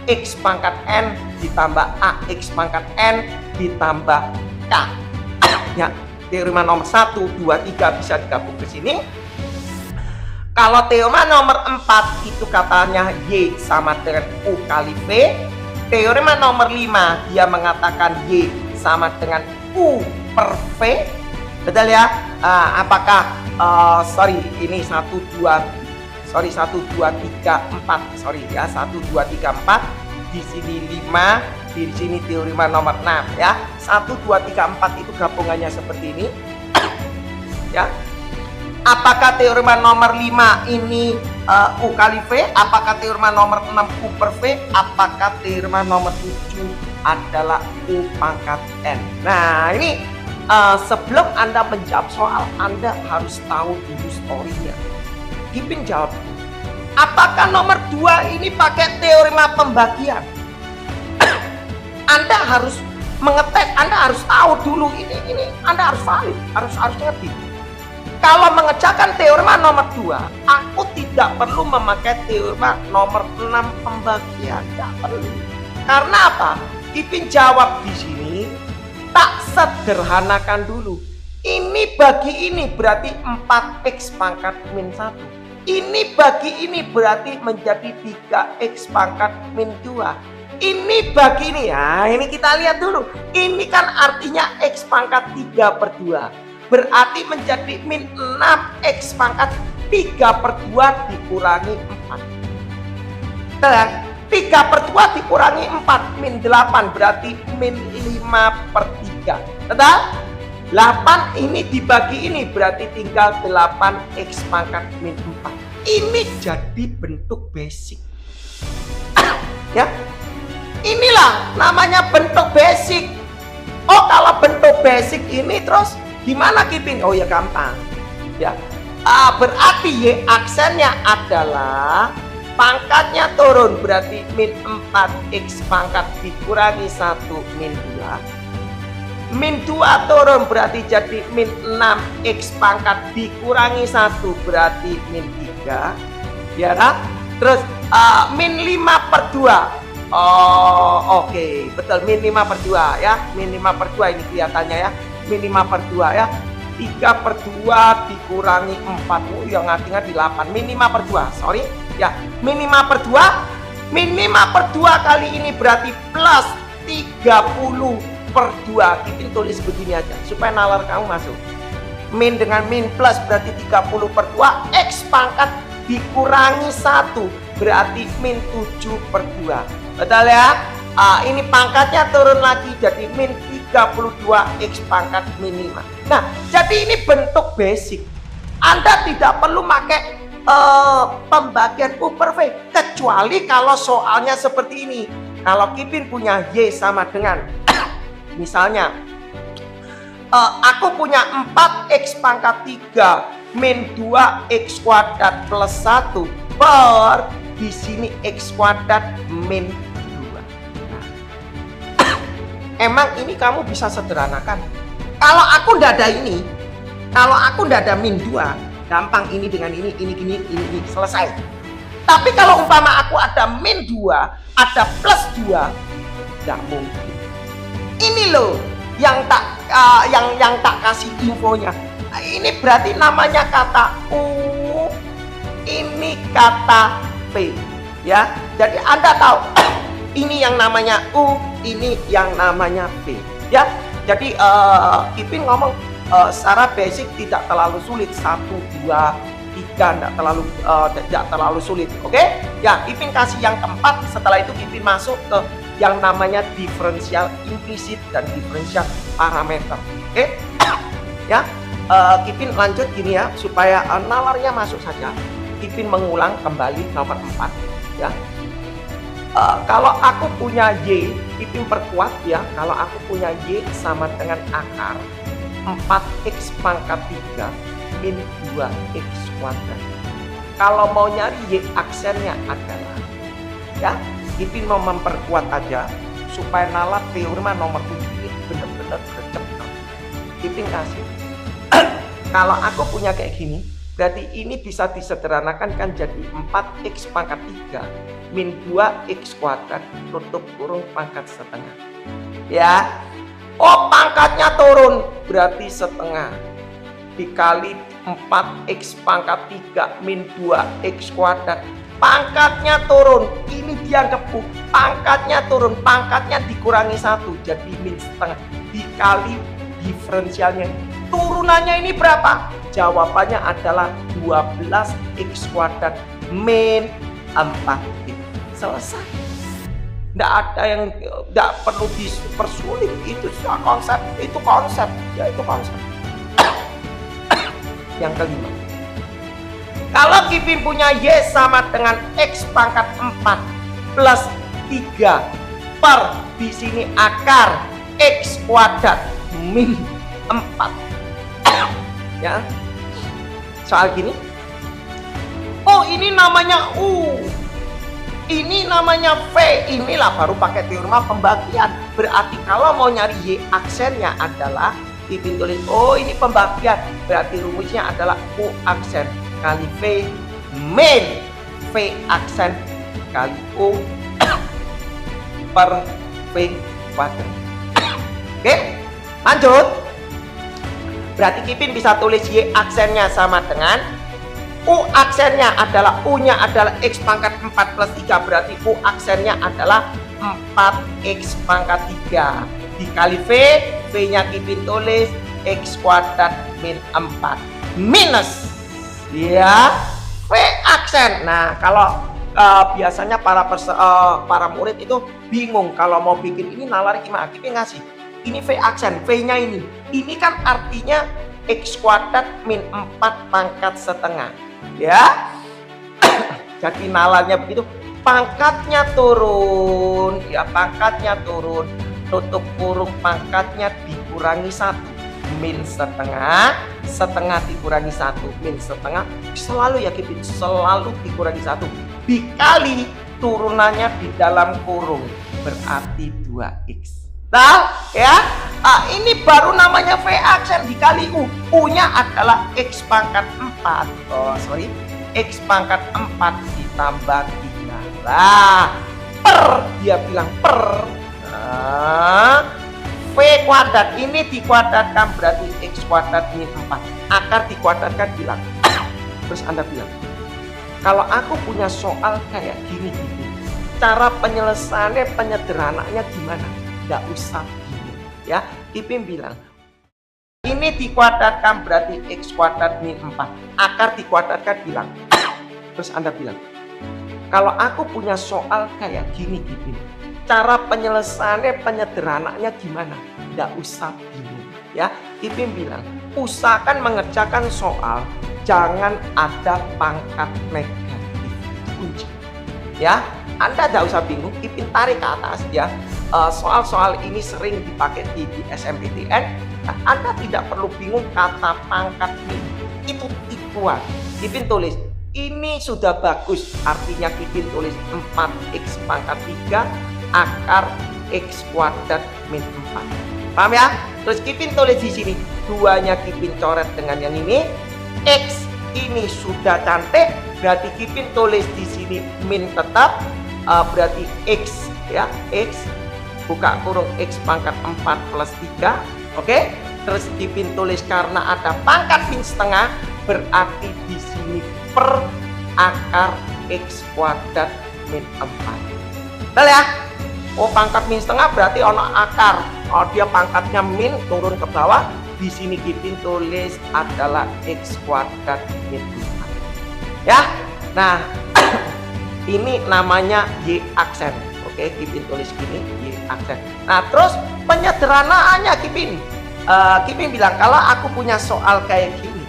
x pangkat n ditambah ax pangkat n ditambah k. Ya, teorema nomor 1, 2, 3 bisa digabung ke sini. Kalau teorema nomor 4 itu katanya y sama dengan u kali v. Teorema nomor 5 dia mengatakan y sama dengan u per v. Betul ya? Apakah ini 1, 2, 3, 4. Sorry ya, 1, 2, 3, 4. Di sini 5, di sini teorema nomor 6 ya. 1, 2, 3, 4 itu gabungannya seperti ini. Ya. Apakah teorema nomor 5 ini u kali v? Apakah teorema nomor 6 u per v? Apakah teorema nomor 7 adalah u pangkat n? Nah, ini sebelum Anda menjawab soal, Anda harus tahu dulu story-nya. Kipin jawab, apakah nomor 2 ini pakai teorema pembagian? Anda harus mengetes, Anda harus tahu dulu ini Anda harus valid, harus ngerti. Kalau mengerjakan teorema nomor 2, aku tidak perlu memakai teorema nomor 6 pembagian, tidak perlu. Karena apa? Kipin jawab di sini, tak sederhanakan dulu. Ini bagi ini berarti 4x pangkat min 1. Ini bagi ini berarti menjadi 3x pangkat min 2. Ini bagi ini ya, ini kita lihat dulu. Ini kan artinya x pangkat 3 per 2. Berarti menjadi min 6x pangkat 3 per 2 dikurangi 4. Dan 3 per 2 dikurangi 4, min 8 berarti min 5 per 3. Betul? 8 ini dibagi ini berarti tinggal 8x pangkat min 4. Ini jadi bentuk basic. Ya. Inilah namanya bentuk basic. Oh, kalau bentuk basic ini terus gimana Kipin? Oh ya gampang. Ya. Berarti y aksennya adalah pangkatnya turun berarti min 4x pangkat dikurangi 1 min 2. Min 2 turun berarti jadi min 6x pangkat dikurangi 1 berarti min 3. Ya kan? Terus min 5/2. Oh, oke, betul, min 5/2 ya. Min 5/2 ini kelihatannya ya. Min 5/2 ya. 3/2 dikurangi 4. Yang ngati-ngati 8. Min 5/2. Sorry. Ya, min 5/2. Min 5/2 kali ini berarti plus 30/2. Kita tulis begini aja supaya nalar kamu masuk. Min dengan min plus berarti 30/2. X pangkat dikurangi 1 berarti min 7/2. Betul ya? Ini pangkatnya turun lagi jadi min 32 X pangkat min 5. Nah, jadi ini bentuk basic. Anda tidak perlu pakai pembagian U per V kecuali kalau soalnya seperti ini. Kalau Kipin punya Y sama dengan misalnya aku punya 4X pangkat 3 min 2X kuadrat plus 1 per di sini X kuadrat min 2. Emang ini kamu bisa sederhanakan. Kalau aku ndak ada ini, kalau aku ndak ada min 2, gampang ini dengan ini selesai. Tapi kalau umpama aku ada min 2, ada plus 2, nggak mungkin. Ini loh yang tak kasih infonya. Ini berarti namanya kata U, ini kata P ya. Jadi Anda tahu ini yang namanya U, ini yang namanya P ya. Jadi Kipin ngomong secara basic tidak terlalu sulit, 1, 2, 3 tidak terlalu sulit. Oke? Ya, Kipin kasih yang keempat. Setelah itu Kipin masuk ke yang namanya diferensial implisit dan diferensial parameter. Oke? Ya, Kipin lanjut gini ya supaya nalarnya masuk saja. Kipin mengulang kembali nomor 4 ya. Kalau aku punya Y, Kipin perkuat ya. Kalau aku punya Y sama dengan akar 4X pangkat 3 min 2X kuadrat. Kalau mau nyari Y aksennya adalah ya, Kipin mau memperkuat aja supaya nalar teorema nomor 7 ini benar-benar gercep. Kipin kasih kalau aku punya kayak gini, berarti ini bisa disederhanakan kan jadi 4X pangkat 3 min 2X kuadrat tutup kurung pangkat setengah ya. Oh, pangkatnya turun berarti setengah dikali 4X pangkat 3 min 2X kuadrat. Pangkatnya turun, ini dia debu. Pangkatnya turun, pangkatnya dikurangi 1 jadi min setengah dikali diferensialnya. Turunannya ini berapa? Jawabannya adalah 12X kuadrat min 4X. Selesai. Nggak ada yang nggak perlu dipersulit, itu konsep, itu konsep, ya itu konsep. Yang kelima, kalau Kipin punya Y sama dengan X pangkat 4 plus 3 per di sini akar X kuadrat min 4 ya. Soal gini, oh ini namanya U, ini namanya V, inilah baru pakai teorema pembagian. Berarti kalau mau nyari Y aksennya adalah Kipin tulis, oh ini pembagian, berarti rumusnya adalah U aksen kali V min V aksen kali U per V kuadrat. Oke, lanjut. Berarti Kipin bisa tulis Y aksennya sama dengan U aksennya adalah U-nya adalah X pangkat 4 plus 3, berarti U aksennya adalah 4X pangkat 3 dikali V, V-nya Kipin tulis X kuadrat min 4 minus ya V aksen. Nah, kalau biasanya para murid itu bingung kalau mau bikin ini nalar gimana. Kipin ngasih ini V aksen, V-nya ini kan artinya X kuadrat min 4 pangkat setengah ya. Jadi nalarnya begitu, pangkatnya turun ya, pangkatnya turun, tutup kurung pangkatnya dikurangi 1 min setengah, setengah dikurangi 1 min setengah, selalu ya Kipin, selalu dikurangi 1 dikali turunannya di dalam kurung berarti 2X. Nah ya, ini baru namanya V aksen dikali U. U-nya adalah X pangkat 4. Oh sorry, X pangkat 4 ditambah 3 Lah, dia bilang per. Nah, V kuadrat ini dikuadratkan berarti X kuadrat min 4. Akar dikuadratkan bilang. Terus Anda bilang, kalau aku punya soal kayak gini, cara penyelesaiannya, penyederhanaannya gimana? Nggak usah bingung. Ya, Kipin bilang, ini dikuadratkan berarti X kuadrat min 4. Akar dikuadratkan bilang. Terus Anda bilang, kalau aku punya soal kayak gini, Kipin, cara penyelesaiannya, penyederhanaannya gimana? Nggak usah bingung. Ya, Kipin bilang, usahakan mengerjakan soal, jangan ada pangkat negatif. Kunci. Ya, Anda tidak usah bingung. Kipin tarik ke atas ya. Soal-soal ini sering dipakai di SNMPTN. Nah, Anda tidak perlu bingung kata pangkat min. Itu tipuan. Kipin tulis, ini sudah bagus. Artinya Kipin tulis 4x pangkat 3 akar X kuadrat min 4. Paham ya? Terus Kipin tulis di sini, duanya Kipin coret dengan yang ini. X ini sudah cantik, berarti Kipin tulis di sini min tetap, berarti X ya, X buka kurung X pangkat 4 plus 3. Oke? Terus Kipin tulis karena ada pangkat min setengah, berarti di sini per akar X kuadrat min 4. Betul ya? Oh, pangkat min setengah berarti ono akar. Oh, dia pangkatnya min turun ke bawah. Di sini Kipin tulis adalah X kuadrat min 4. Ya. Nah, ini namanya Y aksen. Oke, Kipin tulis gini, Y aksen. Nah, terus penyederhanaannya Kipin. Kipin bilang, kalau aku punya soal kayak gini,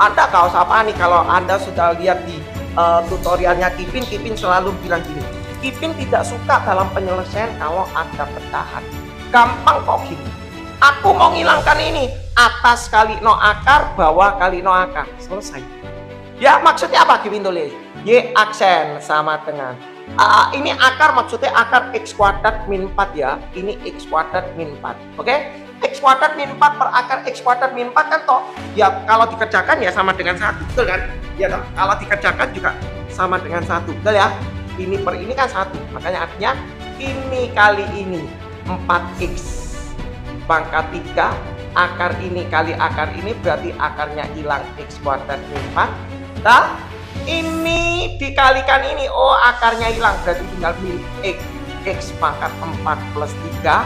Anda gak usah panik. Kalau Anda sudah lihat di tutorialnya Kipin selalu bilang gini, Kipin tidak suka dalam penyelesaian kalau ada pecahan. Gampang kok gini. Aku mau ngilangkan ini, atas kali no akar, bawah kali no akar, selesai. Ya, maksudnya apa Kipin tulis? Y aksen sama dengan ini akar, maksudnya akar X kuadrat min 4 ya. Ini X kuadrat min 4. Oke? X kuadrat min 4 per akar X kuadrat min 4 kan toh. Ya, kalau dikerjakan ya sama dengan 1, betul kan? Ya toh? Kalau dikerjakan juga sama dengan 1, betul ya? Ini per ini kan 1, makanya artinya ini kali ini 4x pangkat 3, akar ini kali akar ini berarti akarnya hilang X kuadrat min 4. Nah, ini dikalikan ini, oh akarnya hilang, berarti tinggal min X pangkat 4 plus 3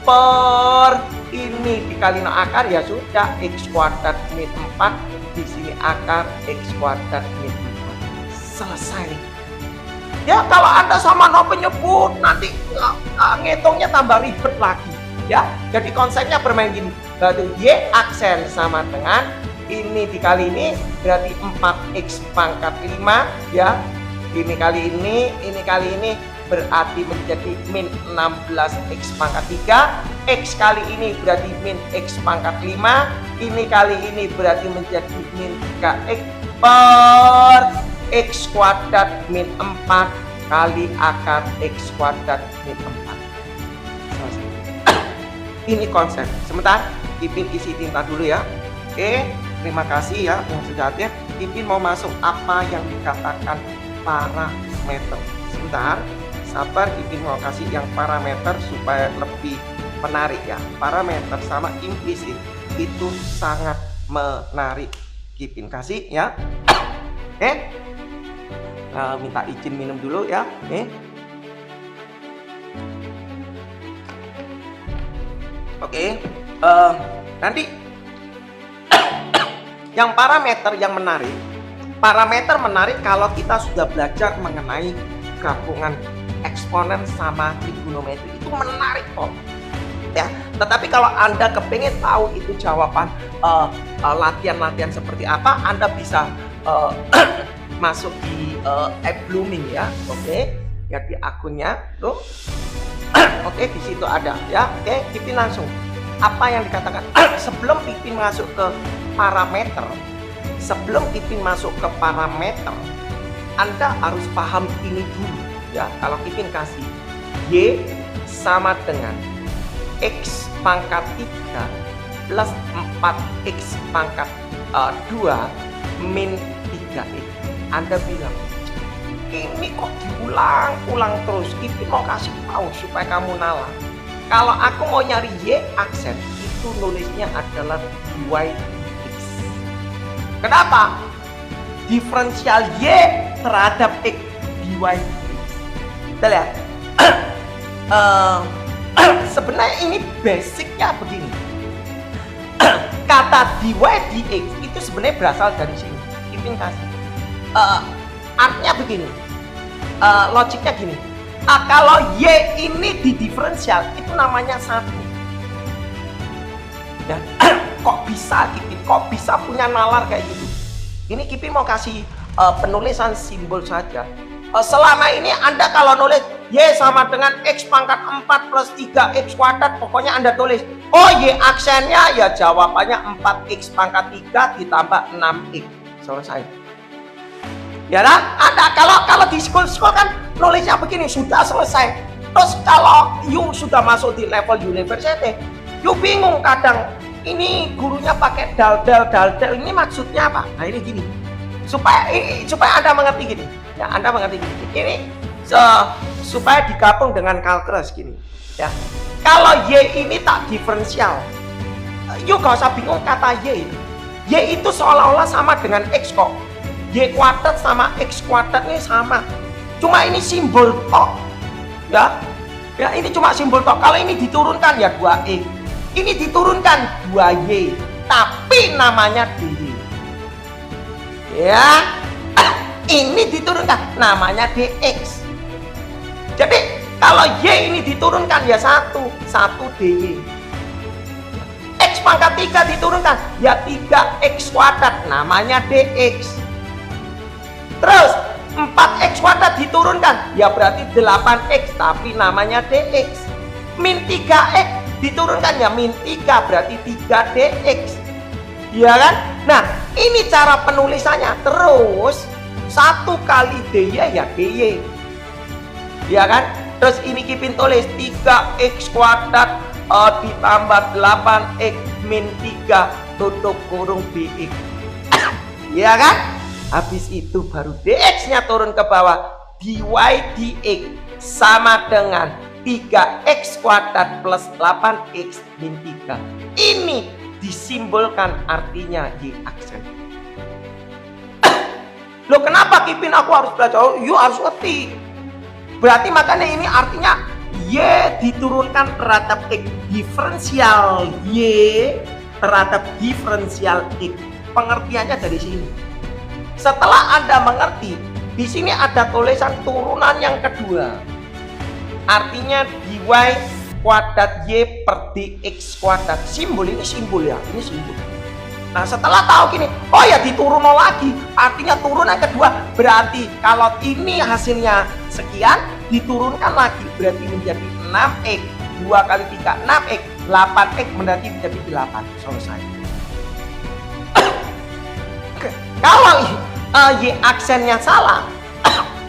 per ini dikali no akar, ya sudah X kuadrat min 4, di sini akar X kuadrat min 4. Selesai. Ya, kalau Anda sama no penyebut nanti ngitungnya tambah ribet lagi. Ya, jadi konsepnya bermain gini. Berarti Y aksen sama dengan ini dikali ini berarti 4x pangkat 5 ya. Ini kali ini berarti menjadi min 16x pangkat 3. X kali ini berarti min x pangkat 5. Ini kali ini berarti menjadi min 3x per X kuadrat min 4 kali akar X kuadrat min 4. Selesai. Ini konsep. Sebentar, Kipin isi tinta dulu ya. Oke, terima kasih ya yang sudah hadir. Kipin mau masuk apa yang dikatakan parameter. Sebentar, sabar, Kipin mau kasih yang parameter supaya lebih menarik ya. Parameter sama implisit itu sangat menarik. Kipin kasih ya. Oke. Minta izin minum dulu ya. Oke. Nanti yang parameter yang menarik. Parameter menarik kalau kita sudah belajar mengenai gabungan eksponen sama trigonometri, itu menarik kok. Ya, tetapi kalau Anda kepingin tahu itu jawaban latihan-latihan seperti apa, Anda bisa masuk di Blooming ya. Oke, ya di akunnya tuh. Oke, di situ ada ya. Oke, Kipin langsung apa yang dikatakan sebelum Kipin masuk ke parameter. Sebelum Kipin masuk ke parameter, Anda harus paham ini dulu ya. Kalau Kipin kasih Y sama dengan X pangkat 3 plus 4X pangkat 2 min 3X. Anda bilang, ini kok diulang-ulang terus. Kipin mau kasih tahu supaya kamu nalar. Kalau aku mau nyari Y aksen, itu nulisnya adalah dy dx. Kenapa? Diferensial Y terhadap X dy dx. Kita lihat. Sebenarnya ini basicnya begini. Kata dy dx itu sebenarnya berasal dari sini. Kipin kasih. Artinya begini. Logiknya gini. Kalau Y ini di diferensial itu namanya 1. Ya, kok bisa Kipin? Kok bisa punya nalar kayak gitu? Ini Kipin mau kasih penulisan simbol saja. Selama ini Anda kalau nulis Y sama dengan X pangkat 4 plus 3X kuadrat, pokoknya Anda tulis, oh Y aksennya ya jawabannya 4X pangkat 3 ditambah 6X. Selesai. Ya kan? Anda kalau di school kan nulisnya begini, sudah selesai. Terus kalau you sudah masuk di level university, you bingung kadang, ini gurunya pakai dal, ini maksudnya apa? Nah ini gini, supaya Anda mengerti gini. Ya, Anda mengerti gini. Ini supaya digabung dengan kalkulus gini. Ya, kalau Y ini tak diferensial, you gak usah bingung kata Y. Y itu seolah-olah sama dengan X kok. Y kuadrat sama X kuadrat ini sama. Cuma ini simbol tok. Ya, ini cuma simbol tok. Kalau ini diturunkan ya 2X. Ini diturunkan 2Y. Tapi namanya DY. Ya. Ini diturunkan namanya DX. Jadi kalau Y ini diturunkan ya 1 DY. X pangkat 3 diturunkan ya 3X kuadrat namanya DX. Terus 4X kuadrat diturunkan ya berarti 8X tapi namanya DX. Min 3X diturunkan ya min 3 berarti 3DX. Ya kan? Nah ini cara penulisannya. Terus 1 kali DY ya DY. Ya kan? Terus ini Kipin tulis 3X kuadrat ditambah 8X min 3 tutup kurung DX. Ya kan? Habis itu baru DX-nya turun ke bawah. Dy dx sama dengan 3X kuadrat plus 8X min 3. Ini disimbolkan artinya Y aksen. Loh kenapa Kipin aku harus belajar? Oh, you harus ngerti. Berarti makanya ini artinya Y diturunkan terhadap X. Diferensial Y terhadap diferensial X. Pengertiannya dari sini. Setelah Anda mengerti, di sini ada tulisan turunan yang kedua. Artinya dy kuadrat Y per dx kuadrat. Simbol ini simbol ya, ini simbol. Nah setelah tahu gini, oh ya diturun lagi, artinya turun yang kedua. Berarti kalau ini hasilnya sekian, diturunkan lagi, berarti menjadi 6x. 2 kali 3, 6x. 8x menjadi 8. Selesai. Kalau Y aksennya salah,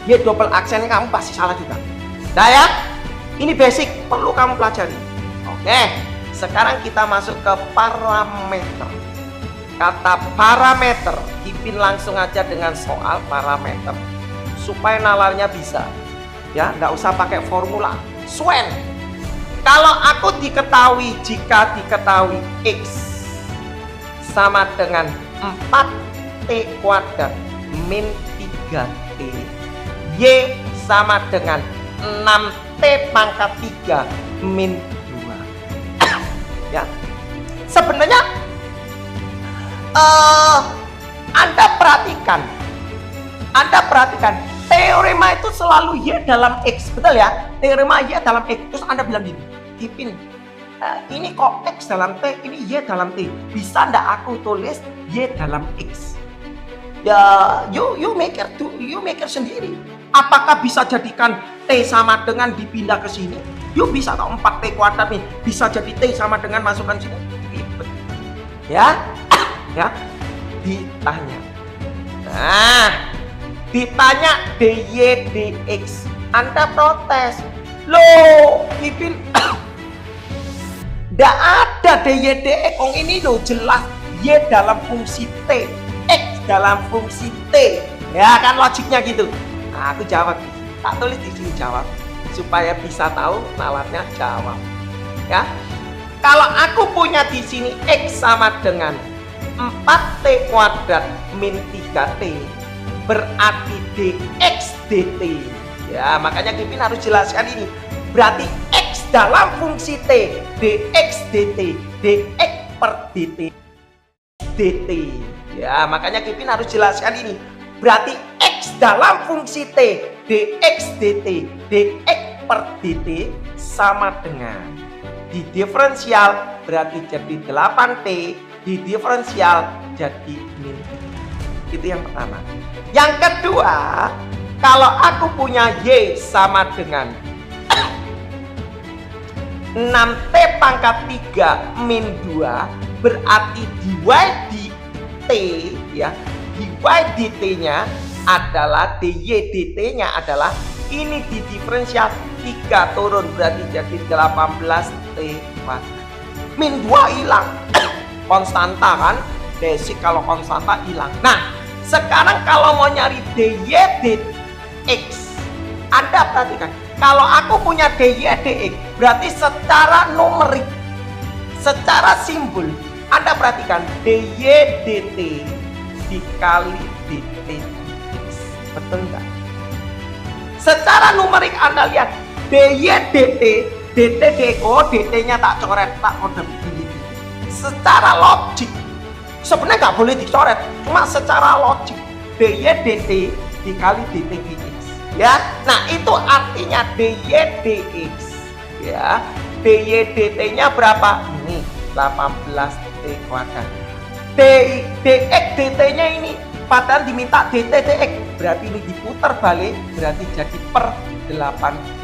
Y double aksennya kamu pasti salah juga. Nah ya, ini basic, perlu kamu pelajari. Oke, sekarang kita masuk ke parameter. Kata parameter, Kipin langsung aja dengan soal parameter supaya nalarnya bisa. Ya, nggak usah pakai formula. Swen. Kalau aku diketahui, jika diketahui X sama dengan 4T kuadrat min 3T, Y sama dengan 6T pangkat 3 min 2. Ya, sebenarnya Anda perhatikan teorema itu selalu Y dalam X, betul ya? Teorema Y dalam X. Terus Anda bilang gini, Kipin, ini kok X dalam T, ini Y dalam T. Bisa ndak aku tulis Y dalam X? Ya, you mikir sendiri. Apakah bisa jadikan T sama dengan dipindah ke sini? You bisa atau 4T kuadrat nih bisa jadi T sama dengan masukkan sini. Ya, ya, ditanya. Nah, ditanya dy dx, Anda protes. Loh, Kipin, nggak ada dy dx. Oh ini loh jelas Y dalam fungsi T, X dalam fungsi T. Ya kan logiknya gitu. Nah, aku jawab. Tak tulis di sini jawab supaya bisa tahu nalarnya jawab. Ya. Kalau aku punya di sini X sama dengan 4T kuadrat min 3T, berarti dx dt. Ya, makanya Kipin harus jelaskan ini. Berarti X dalam fungsi T, dx dt, dx per dt, dt. Ya, makanya Kipin harus jelaskan ini. Berarti X dalam fungsi T, dx dt, dx per dt sama dengan di diferensial berarti jadi 8T, di diferensial jadi min 3. Itu yang pertama. Yang kedua, kalau aku punya Y sama dengan 6T pangkat 3 min 2, berarti dy dt ya, dy dt nya adalah dy dt nya adalah ini di diferensial 3 turun berarti jadi 18T kuadrat. Min 2 hilang. Konstanta kan? Basic kalau konstanta hilang. Nah, sekarang kalau mau nyari dy dx, Anda perhatikan. Kalau aku punya dy dx, berarti secara numerik, secara simbol, Anda perhatikan dy dt dikali dt dx. Betul nggak? Secara numerik Anda lihat dy dt, dt deko, dt-nya tak coret, tak kode begini. Secara logik sebenarnya nggak boleh dicoret, cuma secara logik dy dt dikali dt dx. Ya, nah itu artinya dy dx. Ya, dy dt-nya berapa? Ini 18t kuadrat. Dx dt-nya ini padahal diminta dt dx, berarti ini diputar balik, berarti jadi per 8t.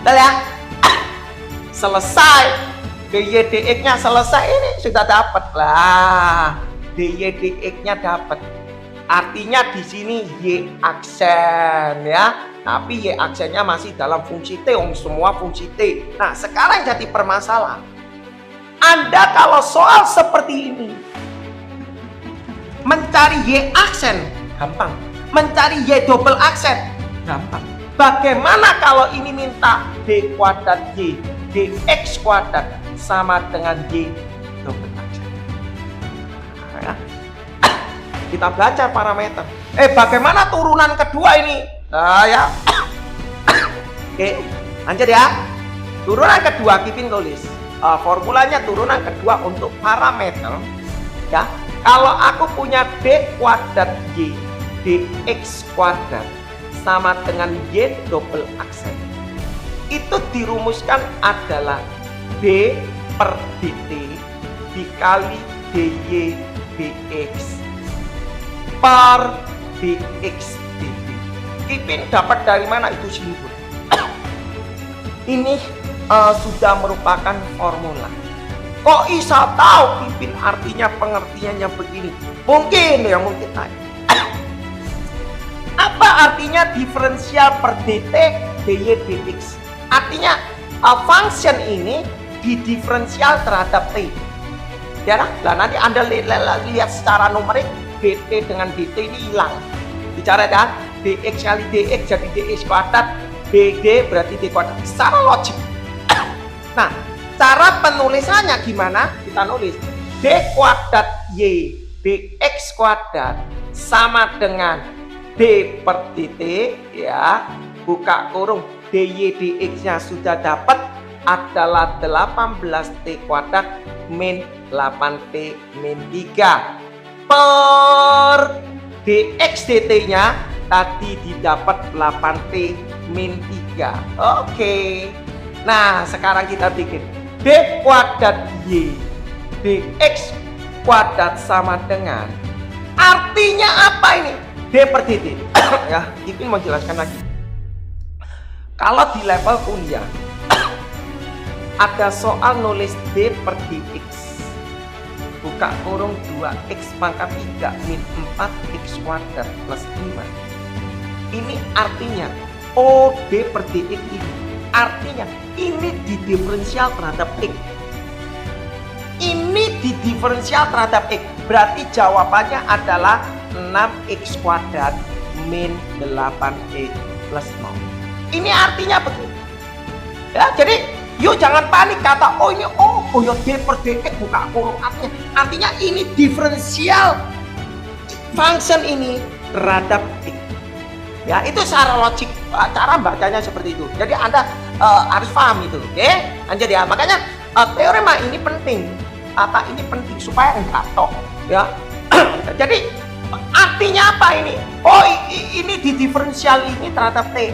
Betul ya? Selesai. dy dx-nya selesai, ini sudah dapat lah. dy dx-nya dapat. Artinya di sini y aksen ya. Tapi y aksennya masih dalam fungsi t, semua fungsi t. Nah, sekarang jadi permasalahan. Anda kalau soal seperti ini mencari y aksen gampang, mencari y double aksen gampang. Bagaimana kalau ini minta d kuadrat y dx kuadrat sama dengan y double aksen? Nah, kita belajar parameter. Bagaimana turunan kedua ini? Nah, ya. Oke, lanjut ya. Turunan kedua Kipin tulis. Formulanya turunan kedua untuk parameter. Ya, kalau aku punya d kuadrat y dx kuadrat sama dengan y double aksen, itu dirumuskan adalah d per dt dikali dy dx per dx dt. Kipin dapat dari mana itu simbol? Ini sudah merupakan formula. Kok bisa tahu Kipin artinya pengertiannya begini? Mungkin ya, mungkin tanya. Apa artinya diferensial per dt dy dx? Artinya function ini didiferensial terhadap t. Ya, nah nanti Anda lihat secara numerik dt dengan dt ini hilang. Bicara kan dx kali dx jadi dx kuadrat, dg berarti d kuadrat. Secara logik. Nah, cara penulisannya gimana? Kita nulis d kuadrat y dx kuadrat sama dengan d per dt ya, buka kurung, dy dx-nya sudah dapat adalah 18t kuadrat min 8t min 3 per dx dt-nya tadi didapat 8t min 3. Oke. Nah, sekarang kita bikin d kuadrat y dx kuadrat sama dengan, artinya apa ini? D per dt. Ya, Kipin mau jelaskan lagi. Kalau di level kuliah ada soal nulis d per dx, buka kurung 2x pangkat 3 min 4x kuadrat plus 5. Ini artinya d per dx ini artinya ini didiferensial terhadap x. Ini didiferensial terhadap x, berarti jawabannya adalah 6x kuadrat min 8T plus 0. Ini artinya begitu. Ya, jadi yuk jangan panik kata oh ini ya D per dx buka kurung, artinya ini diferensial function ini terhadap T. Ya, itu secara logik, cara bacanya seperti itu. Jadi Anda harus paham itu, oke? Lanjut ya. Makanya teorema ini penting, kata ini penting supaya enggak tok, ya. Jadi artinya apa ini? Oh, ini di diferensial ini terhadap T,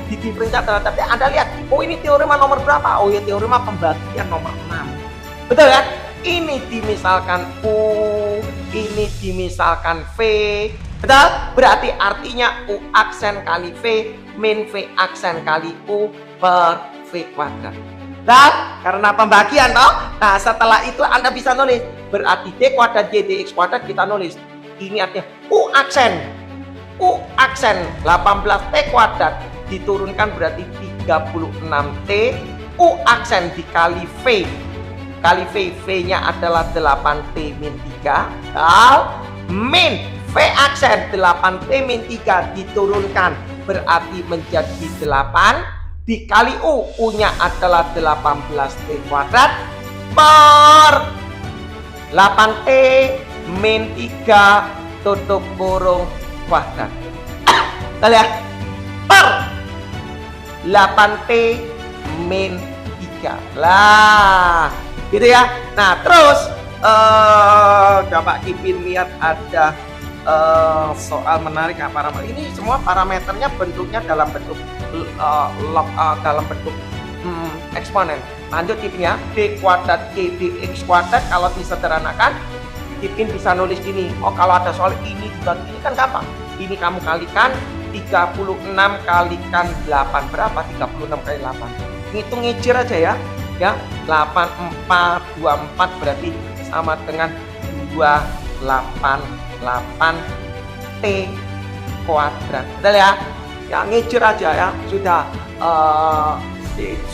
di diferensial terhadap T. Anda lihat, oh ini teorema nomor berapa? Oh ya teorema pembagian nomor 6. Betul ya? Ini dimisalkan U, ini dimisalkan V. Betul? Berarti artinya U aksen kali V min V aksen kali U per V kuadrat. Nah, karena pembagian toh. Nah, setelah itu Anda bisa nulis. Berarti D kuadrat Y dx kuadrat kita nulis. Ini artinya U aksen 18T kuadrat diturunkan berarti 36T. U aksen dikali V. Kali V, V-nya adalah 8T min 3. Min V aksen 8T min 3 diturunkan berarti menjadi 8 dikali U, U-nya adalah 18T kuadrat per 8T min 3 tutup kurung kuadrat. Kita lihat per 8T min 3 lah gitu ya. Nah terus coba Kipin lihat ada soal menarik apa ini semua parameternya bentuknya dalam bentuk eksponen. Lanjut Kipin ya, D kuadrat Y dx kuadrat kalau disederhanakan Kipin bisa nulis gini. Oh kalau ada soal ini dibagi ini kan gampang, ini kamu kalikan 36 kalikan 8 berapa? 36 kali 8 ngitung ngicir aja ya 84 24 berarti sama dengan 288 T kuadrat. Betul ya? Ya ngicir aja ya. Sudah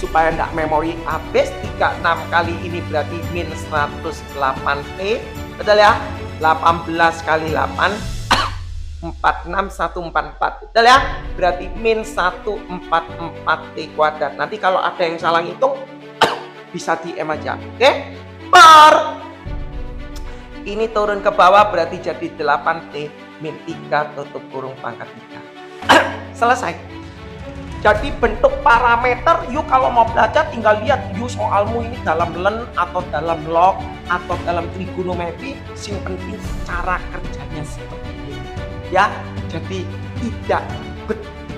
supaya enggak memori habis 36 kali ini berarti min 108 T. Betul ya? 18 kali 8 46144. Betul ya? Berarti min 144 T kuadrat. Nanti kalau ada yang salah ngitung bisa DM aja. Oke? Per ini turun ke bawah berarti jadi 8T min 3 tutup kurung pangkat 3. Selesai. Jadi bentuk parameter yuk kalau mau belajar tinggal lihat yuk soalmu ini dalam len atau dalam log atau dalam trigonometri, sing penting cara kerjanya seperti ini ya. Jadi tidak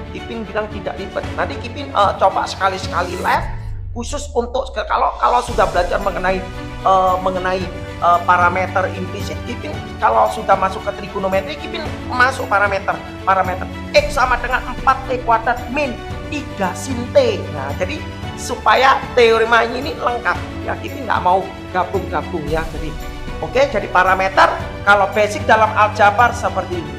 Kipin bilang tidak ribet. Nanti Kipin coba sekali-sekali live khusus untuk kalau sudah belajar mengenai parameter implisit. Kipin kalau sudah masuk ke trigonometri, Kipin masuk parameter X sama dengan 4T kuadrat min 3 sin T. Nah jadi supaya teorema ini lengkap ya, Kipin nggak mau gabung-gabung ya. Jadi oke, jadi parameter kalau basic dalam aljabar seperti ini.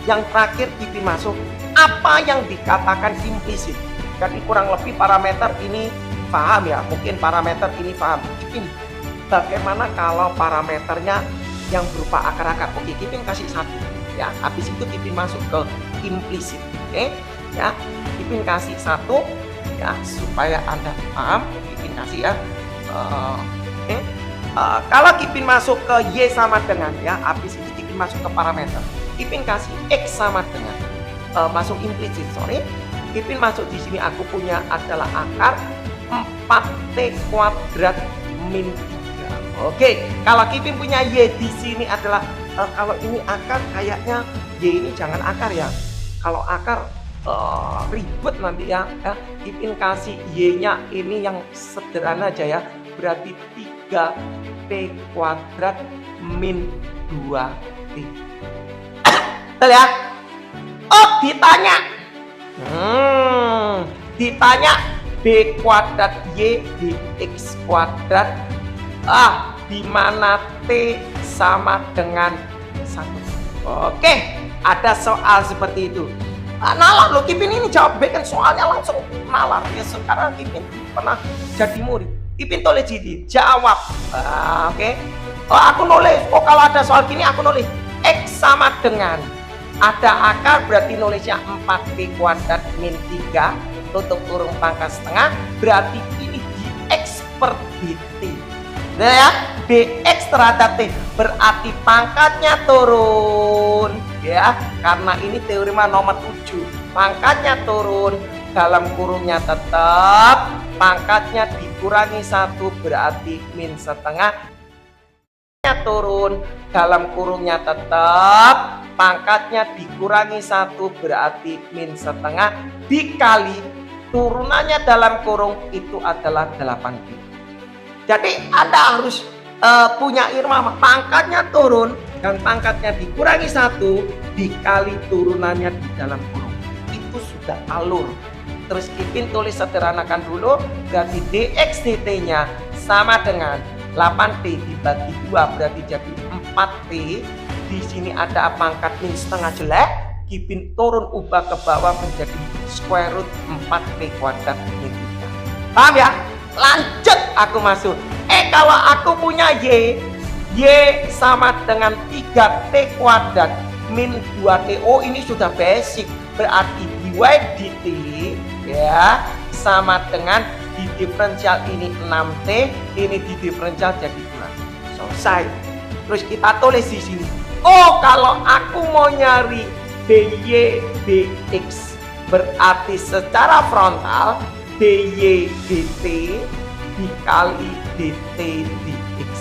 Yang terakhir Kipin masuk apa yang dikatakan implisit. Jadi kurang lebih parameter ini paham ya, mungkin parameter ini paham. Kipin bagaimana kalau parameternya yang berupa akar-akar? Oke, Kipin kasih satu ya. Habis itu Kipin masuk ke implisit. Oke ya, Kipin kasih satu ya supaya Anda paham. Kipin kasih ya. Kalau Kipin masuk ke Y sama dengan ya, habis itu Kipin masuk ke parameter. Kipin kasih X sama dengan masuk implisit, sorry. Kipin masuk di sini aku punya adalah akar 4T kuadrat min 3. Oke, kalau Kipin punya Y di sini adalah kalau ini akar kayaknya Y ini jangan akar ya. Kalau akar ribet nanti ya. Kipin kasih Y-nya ini yang sederhana aja ya. Berarti 3T kuadrat min 2T. Betul ya? Oh, ditanya. Ditanya B kuadrat Y dx kuadrat. Di mana T sama dengan 1. Oke, ada soal seperti itu. Nalar loh, Kipin ini jawab B kan soalnya langsung nalar. Ya sekarang Kipin pernah jadi murid. Kipin tulis jadi jawab. Oke. Oh, aku nulis. Oh, kalau ada soal gini aku nulis X sama dengan Ada akar berarti nulisnya 4P kuadrat min 3 tutup kurung pangkat setengah, berarti ini dx per dt. Nah ya, dx terhadap t berarti pangkatnya turun ya, karena ini teorema nomor 7. Pangkatnya turun, dalam kurungnya tetap, pangkatnya dikurangi 1 berarti min setengah. Turun, dalam kurungnya tetap, pangkatnya dikurangi 1 berarti min setengah, dikali turunannya dalam kurung itu adalah 8P. Jadi Anda harus punya irama, pangkatnya turun dan pangkatnya dikurangi 1 dikali turunannya di dalam kurung. Itu sudah alur. Terus Kipin tulis sederhanakan dulu, berarti dx dt nya sama dengan 8P dibagi 2 berarti jadi 4P. Di sini ada pangkat min setengah jelek, Kipin turun ubah ke bawah menjadi square root 4P kuadrat min 3. Paham ya? Lanjut aku masuk. Kalau aku punya Y sama dengan 3T kuadrat min 2T. Oh, ini sudah basic. Berarti dy dt ya sama dengan di diferensial ini 6T, ini di diferensial jadi 2. Selesai. Terus kita tulis di sini. Oh, kalau aku mau nyari dy dx berarti secara frontal dy dt dikali dt dx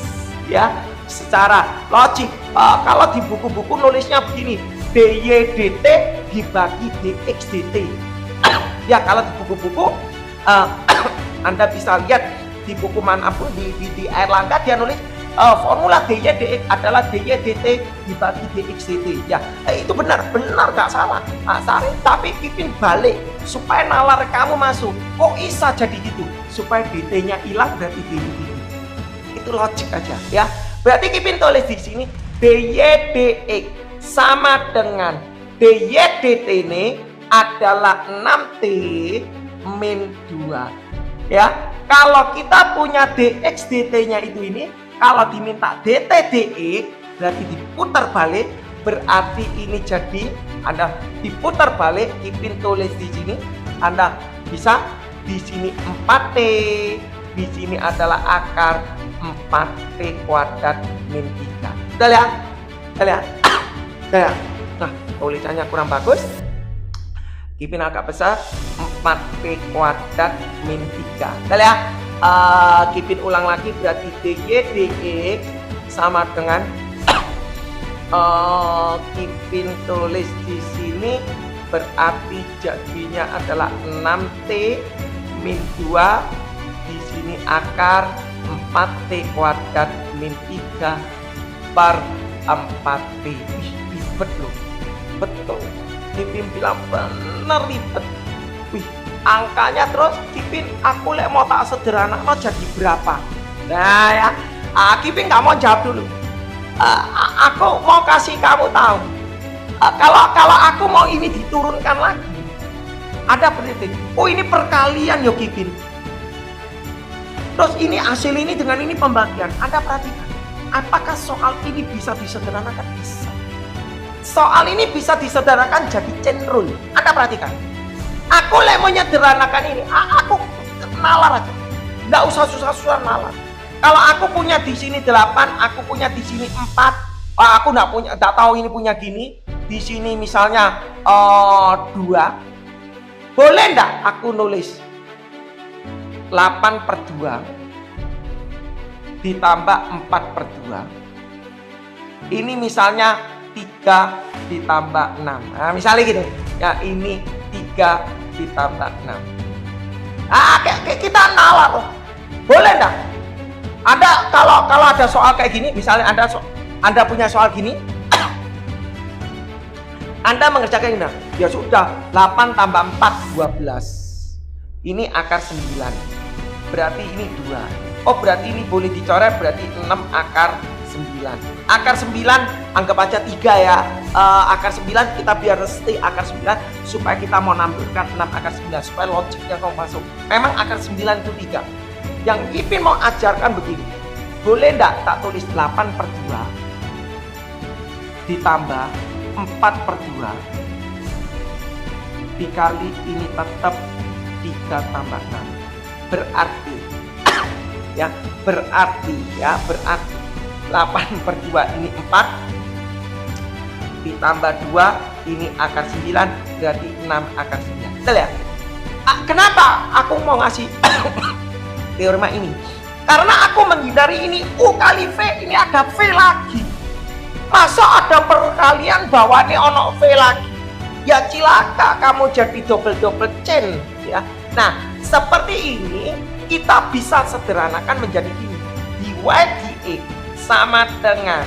ya, secara logik. Kalau di buku-buku nulisnya begini, dy dt dibagi dx dt. Ya, kalau di buku-buku Anda bisa lihat di buku manapun di Airlangga dia nulis formula dy dx adalah dy dt dibagi dx dt. Ya, itu benar gak salah. Tapi Kipin balik supaya nalar kamu masuk. Kok bisa jadi gitu? Supaya dt-nya hilang berarti dy dt. Itu logik aja ya. Berarti Kipin tulis di sini dy dx sama dengan dy dt ini adalah 6T min 2 ya. Kalau kita punya dx dt nya itu ini, kalau diminta dt dx berarti diputar balik, berarti ini jadi Anda diputar balik. Kipin tulis di sini, Anda bisa di sini 4T, di sini adalah akar 4T kuadrat min 3. Udah lihat? Udah lihat? Udah lihat? Nah, tulisannya kurang bagus. Kipin agak besar, 4P kuadrat min 3. Udah lihat? Kipin ulang lagi, berarti dy dx sama dengan Kipin tulis di sini berarti jadinya adalah 6T min 2, di sini akar 4T kuadrat min 3 per 4P. Ribet loh, betul. Kipin bilang bener ribet. Wih, angkanya terus Kipin aku lek mau tak sederhana mau jadi berapa? Nah ya, Kipin nggak mau jawab dulu. Aku mau kasih kamu tahu. Kalau aku mau ini diturunkan lagi, ada penelitian. Oh, ini perkalian yo Kipin. Terus ini hasil ini dengan ini pembagian. Anda perhatikan, apakah soal ini bisa disederhanakan? Bisa. Soal ini bisa disederhanakan jadi chain rule. Anda perhatikan. Aku mau menyederhanakan ini. Aku nalar aja. Nggak usah susah-susah nalar. Kalau aku punya di sini 8, aku punya di sini 4. Aku nggak tahu ini punya gini. Di sini misalnya 2. Boleh nggak aku nulis 8/2 ditambah 4/2. Ini misalnya 3 ditambah 6. Nah, misalnya gitu. Ya, ini 3 ditambah 6. Kita nalar. Boleh enggak? Anda kalau ada soal kayak gini, misalnya Anda punya soal gini, Anda mengerjakan ini. Ya sudah, 8 tambah 4 12. Ini akar 9. Berarti ini 2. Oh, berarti ini boleh dicoret, berarti 6 akar 9. Akar 9 anggap aja 3 ya. Akar 9 kita biar resti akar 9 supaya kita mau nampilkan 6 akar 9 supaya logiknya kamu masuk. Memang akar 9 itu 3. Yang Kipin mau ajarkan begini. Boleh enggak tak tulis 8/2 ditambah 4/2 dikali ini tetap 3 tambah 6. Berarti ya, berarti 8/2 ini 4 ditambah 2 ini akar 9, berarti 6 akar 9. Betul ya? Kenapa aku mau ngasih teorema ini? Karena aku menghindari ini U kali V, ini ada V lagi. Masa ada perkalian bawahnya ono V lagi? Ya cilaka, kamu jadi double chain ya. Nah, seperti ini kita bisa sederhanakan menjadi gini. Dy dx sama dengan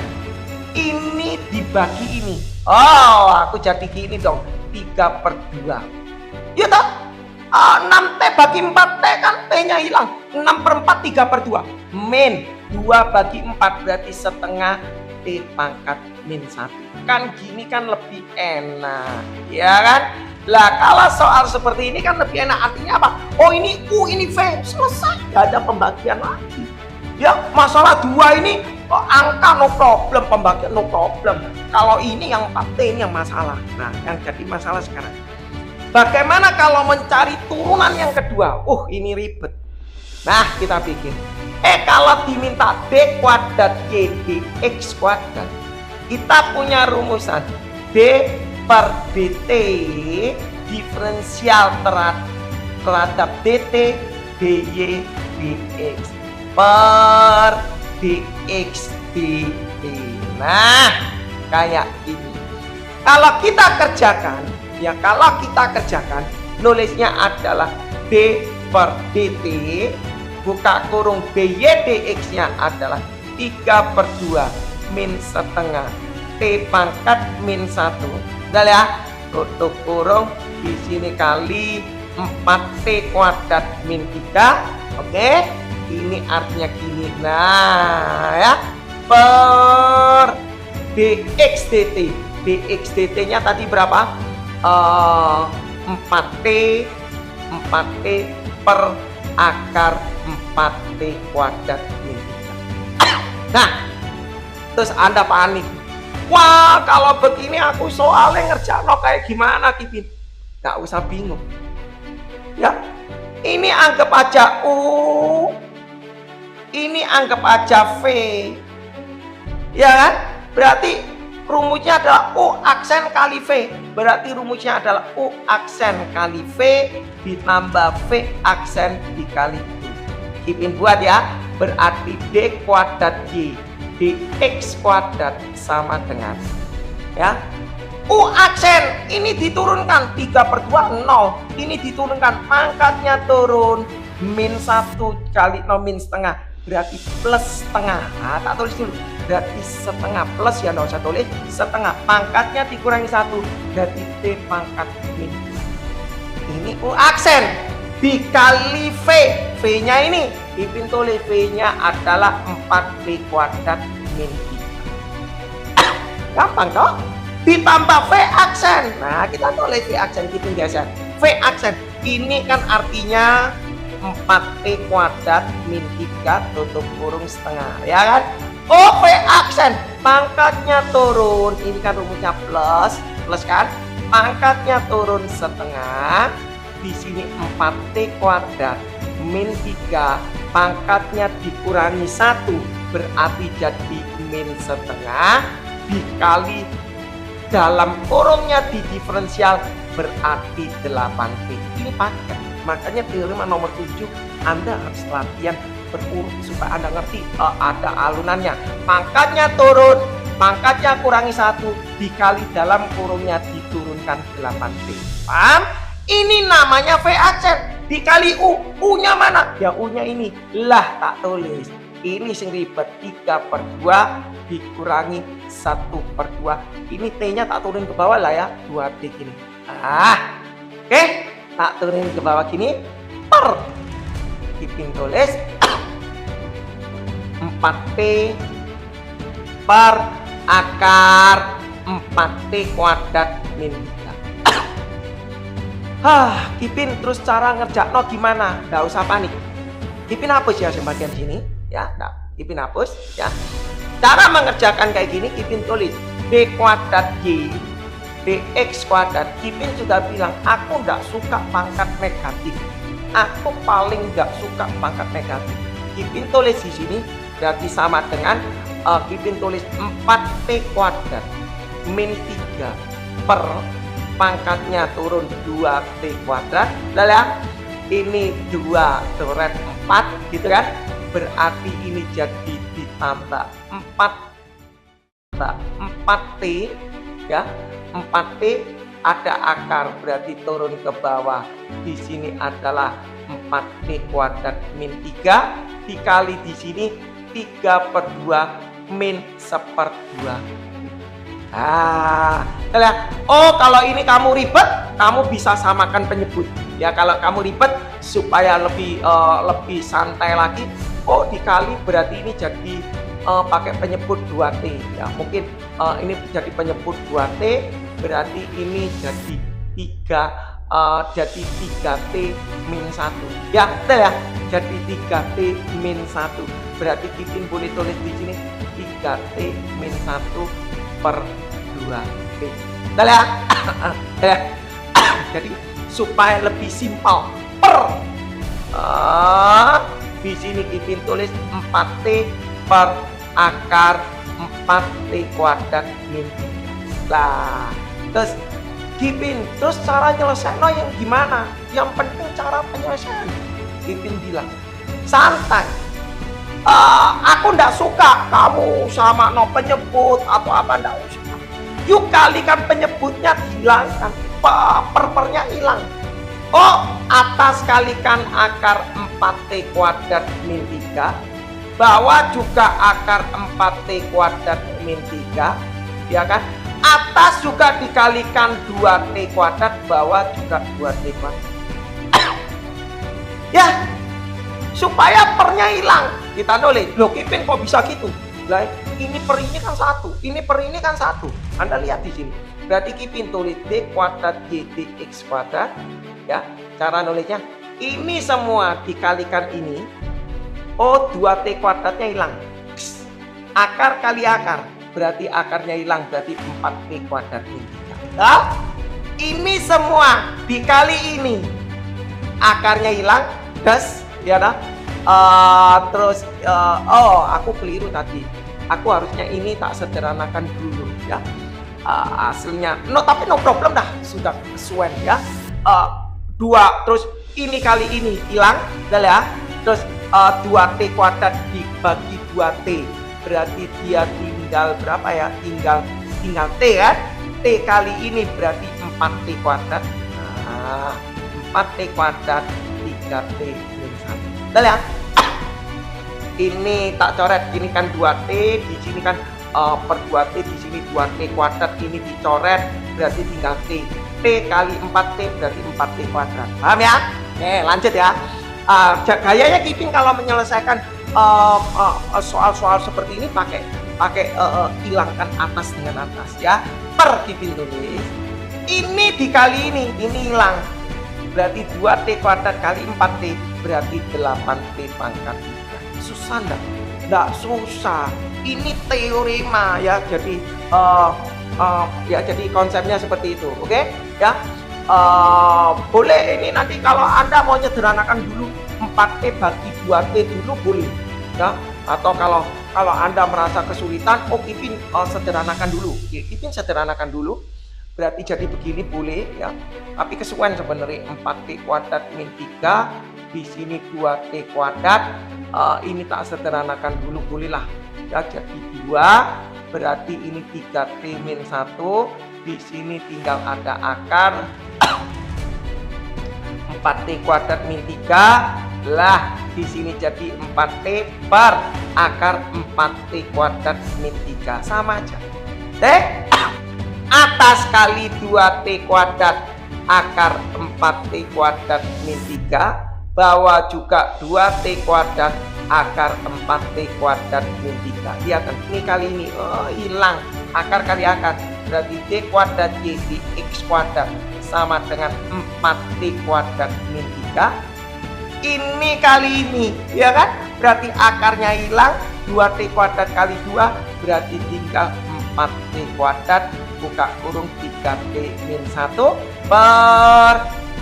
ini dibagi ini. Oh, aku jadi gini dong. 3/2. Ya toh? 6T bagi 4T kan T-nya hilang. 6/4 3/2. Min 2 bagi 4 berarti setengah T pangkat min 1. Kan gini kan lebih enak. Ya kan? Lah kalau soal seperti ini kan lebih enak. Artinya apa? Oh ini U ini V. Selesai. Gak ada pembagian lagi. Ya masalah 2 ini angka no problem. Pembagian no problem. Kalau ini yang 4T ini yang masalah. Nah yang jadi masalah sekarang, bagaimana kalau mencari turunan yang kedua? Ini ribet. Nah, kita bikin. Kalau diminta D kuadrat Y dx kuadrat, kita punya rumusan D per dt diferensial terhadap dt dy dx per dx dt. Nah, kayak ini. Kalau kita kerjakan, nulisnya adalah D per dt, buka kurung dy dx nya adalah 3/2 min setengah T pangkat min 1. Udah ya, tutup kurung, di sini kali 4T kuadrat min 3. Oke, ini artinya gini. Nah ya, per dx dt nya tadi berapa? 4T per akar 4T kuadrat min 3. Nah, terus Anda panik. Wah, kalau begini aku soalnya ngerjain kayak gimana, Kipin? Gak usah bingung. Ya, ini anggap aja U, ini anggap aja V. Ya kan? Berarti rumusnya adalah U aksen kali V. Berarti rumusnya adalah U aksen kali V ditambah V aksen dikali U. Kipin buat ya. Berarti D kuadrat Y dx kuadrat sama dengan ya U aksen ini diturunkan 3/2 0. Ini diturunkan, pangkatnya turun min 1 kali min setengah, berarti plus setengah. Nah, tak tulis dulu, berarti setengah plus ya, nggak usah tulis setengah, pangkatnya dikurangi 1 berarti T pangkat min. Ini U aksen dikali V, V-nya ini Ipin tulis V-nya adalah 4V kuadrat min 3. Gampang toh? Ditambah V aksen. Nah, kita tulis V aksen, Ipin geser. V aksen ini kan artinya 4T kuadrat min 3 tutup kurung setengah, ya kan? V aksen pangkatnya turun, ini kan rumusnya plus kan? Pangkatnya turun setengah. Di sini 4T kuadrat min 3, pangkatnya dikurangi 1 berarti jadi min setengah, dikali dalam kurungnya di diferensial berarti 8T. Ini paket. Makanya teorema nomor 7 Anda harus latihan berurut supaya Anda ngerti ada alunannya. Pangkatnya turun, pangkatnya kurangi 1 dikali dalam kurungnya diturunkan 8T. Paham? Ini namanya V aksen dikali U. U-nya mana? Ya U-nya ini. Lah tak tulis. Ini sing ribet, 3/2 dikurangi 1/2. Ini T-nya tak turun ke bawah lah ya. 2T gini. Oke. Tak turun ke bawah gini. Per. Ipin tulis 4T per akar 4T kuadrat min 3. Ipin terus cara ngerjakno gimana? Nggak usah panik. Ipin hapus ya bagian sini ya. Nah, Ipin hapus ya. Cara mengerjakan kayak gini Ipin tulis D kuadrat Y dx kuadrat. Kipin sudah bilang, aku nggak suka pangkat negatif. Aku paling nggak suka pangkat negatif. Kipin tulis di sini berarti sama dengan Kipin tulis 4t kuadrat min 3 per pangkatnya turun 2t kuadrat. Lalu ya, ini 2 coret 4 gitu kan. Berarti ini jadi ditambah 4t ya. 4t ada akar berarti turun ke bawah. Di sini adalah 4t kuadrat min 3 dikali di sini 3/2 min 1/2. Oh, kalau ini kamu ribet, kamu bisa samakan penyebut. Ya, kalau kamu ribet supaya lebih santai lagi, oh dikali berarti ini jadi pakai penyebut 2t. Ya, mungkin ini jadi penyebut 2t, berarti ini jadi 3t min 1. Ya, betul ya. Jadi 3t min 1. Berarti Kipin boleh tulis di sini 3t min 1/2t. Betul ya? Jadi supaya lebih simpel di sini Kipin tulis 4t per akar 4t kuadrat min 3. Lah, terus Kipin, terus cara nyelesain yang gimana? Yang penting cara penyelesaian. Kipin bilang, santai. Aku ndak suka kamu sama no penyebut atau apa, ndak usah. Yuk kalikan penyebutnya dihilangkan, pernya hilang. Oh, atas kalikan akar 4t kuadrat min 3, bawah juga akar 4t kuadrat min 3, ya kan? Atas juga dikalikan 2t kuadrat, bawah juga 2t kuadrat. Ya, supaya pernya hilang. Kita nulis, loh Kipin kok bisa gitu? Lah, ini per ini kan satu, ini per ini kan satu. Anda lihat di sini. Berarti Kipin tulis d kuadrat y dx kuadrat. Ya, cara nulisnya ini semua dikalikan ini. Oh, 2t kuadratnya hilang. Akar kali akar. Berarti akarnya hilang, berarti 4t kuadrat min 3. Nah, ini semua dikali ini, akarnya hilang, gas, ya dah. Terus, oh aku keliru tadi. Aku harusnya ini tak sederhanakan dulu, ya. Aslinya, tapi no problem dah, sudah kesuwen ya. 2, terus ini kali ini hilang, dah ya. Terus 2t kuadrat dibagi 2t, berarti dia tinggal berapa ya? Tinggal t kan? T kali ini berarti 4t kuadrat. Nah, 4t kuadrat 3t min 1. Betul ya? Ini tak coret, ini kan 2t, di sini kan per 2t, di sini 2t kuadrat, ini dicoret, berarti tinggal t. T kali 4t berarti 4t kuadrat. Paham ya? Lanjut ya. Gayanya Kipin kalau menyelesaikan soal-soal seperti ini pakai hilangkan atas dengan atas ya. Per Kipin tulis ini dikali ini hilang, berarti 2t kuadrat kali 4t berarti 8t pangkat 3. Susah enggak susah, ini teorema ya. Jadi ya, jadi konsepnya seperti itu. Oke ya. Boleh ini nanti kalau Anda mau sederhanakan dulu 4t bagi 2t dulu boleh ya. Atau kalau Anda merasa kesulitan, oh Kipin sederhanakan dulu. Ya, Kipin sederhanakan dulu. Berarti jadi begini boleh ya. Tapi kesuwen sebenarnya 4t kuadrat min 3, di sini 2t kuadrat. Ini tak sederhanakan dulu bolehlah. Ya, jadi 2 berarti ini 3t min 1. Di sini tinggal ada akar 4t kuadrat min 3. Lah, di sini jadi 4t per akar 4t kuadrat min 3. Sama aja. Atas kali 2t kuadrat akar 4t kuadrat min 3. Bawah juga 2t kuadrat akar 4t kuadrat min 3. Lihat ini kali ini, oh hilang. Akar kali akar. Berarti d kuadrat y dx kuadrat sama dengan 4t kuadrat min 3. Ini kali ini, ya kan? Berarti akarnya hilang, 2t kuadrat kali 2 berarti tinggal 4t kuadrat buka kurung 3T min 1 per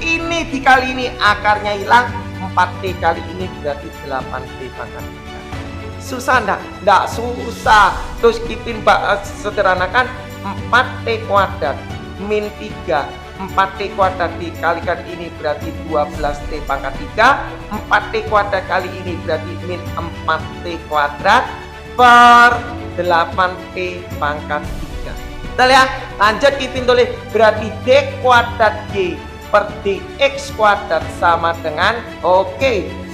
ini dikali ini akarnya hilang 4T kali ini berarti 8T pangkat 3. Susah enggak? Enggak susah. Terus kita sederhanakan 4T kuadrat min 3, 4T kuadrat dikalikan ini berarti 12T pangkat 3, 4T kuadrat kali ini berarti min 4T kuadrat per 8T pangkat 3. Betul ya? Lanjut kita tulis berarti D kuadrat Y per DX kuadrat sama dengan oke,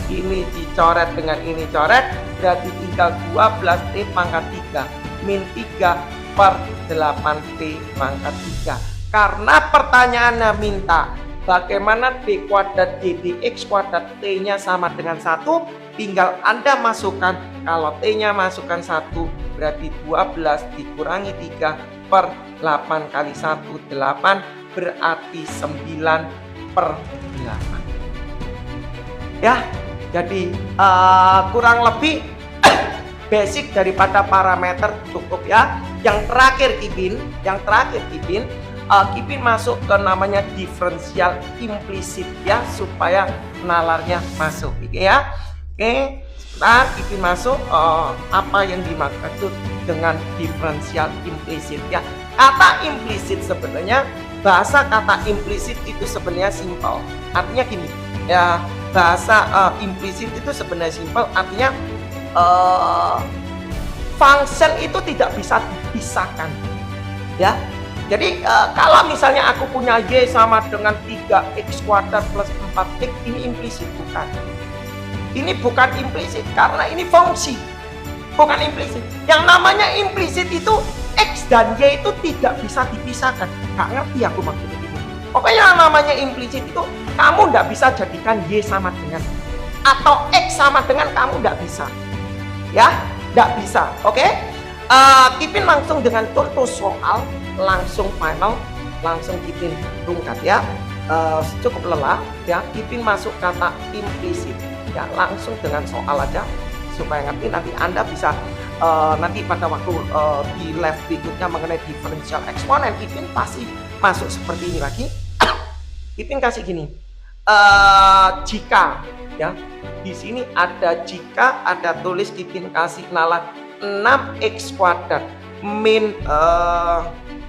ini dicoret dengan ini coret berarti tinggal 12T pangkat 3 min 3 per 8T pangkat 3. Karena pertanyaannya minta bagaimana D kuadrat Y DX kuadrat T-nya sama dengan 1, tinggal Anda masukkan, kalau T-nya masukkan 1 berarti 12 dikurangi 3 per 8 kali 1 8 berarti 9 per 8. Ya, jadi kurang lebih basic daripada parameter cukup ya. Yang terakhir Kipin, Kipin masuk ke namanya diferensial implisit ya, supaya nalarnya masuk ya. Oke, nah Kipin masuk apa yang dimaksud dengan diferensial implisit ya. Kata implisit sebenarnya, bahasa kata implisit itu sebenarnya simpel. Artinya gini ya, bahasa implisit itu sebenarnya simpel, artinya function itu tidak bisa dipisahkan ya. Jadi kalau misalnya aku punya Y sama dengan 3X kuadrat plus 4X, ini implisit bukan? Ini bukan implisit karena ini fungsi, bukan implisit. Yang namanya implisit itu X dan Y itu tidak bisa dipisahkan. Gak ngerti aku maksudnya ini. Pokoknya yang namanya implisit itu kamu nggak bisa jadikan Y sama dengan atau X sama dengan, kamu nggak bisa. Ya, nggak bisa. Oke? Kipin langsung dengan contoh soal, langsung final, langsung Kipin rungkat ya. Cukup lelah ya, Kipin masuk kata implisit ya, langsung dengan soal aja supaya ngerti. Nanti Anda bisa nanti pada waktu di live berikutnya mengenai diferensial eksponen, Kipin pasti masuk seperti ini lagi. Kipin kasih gini, jika ya, di sini ada jika, ada tulis Kipin kasih nalar 6X kuadrat min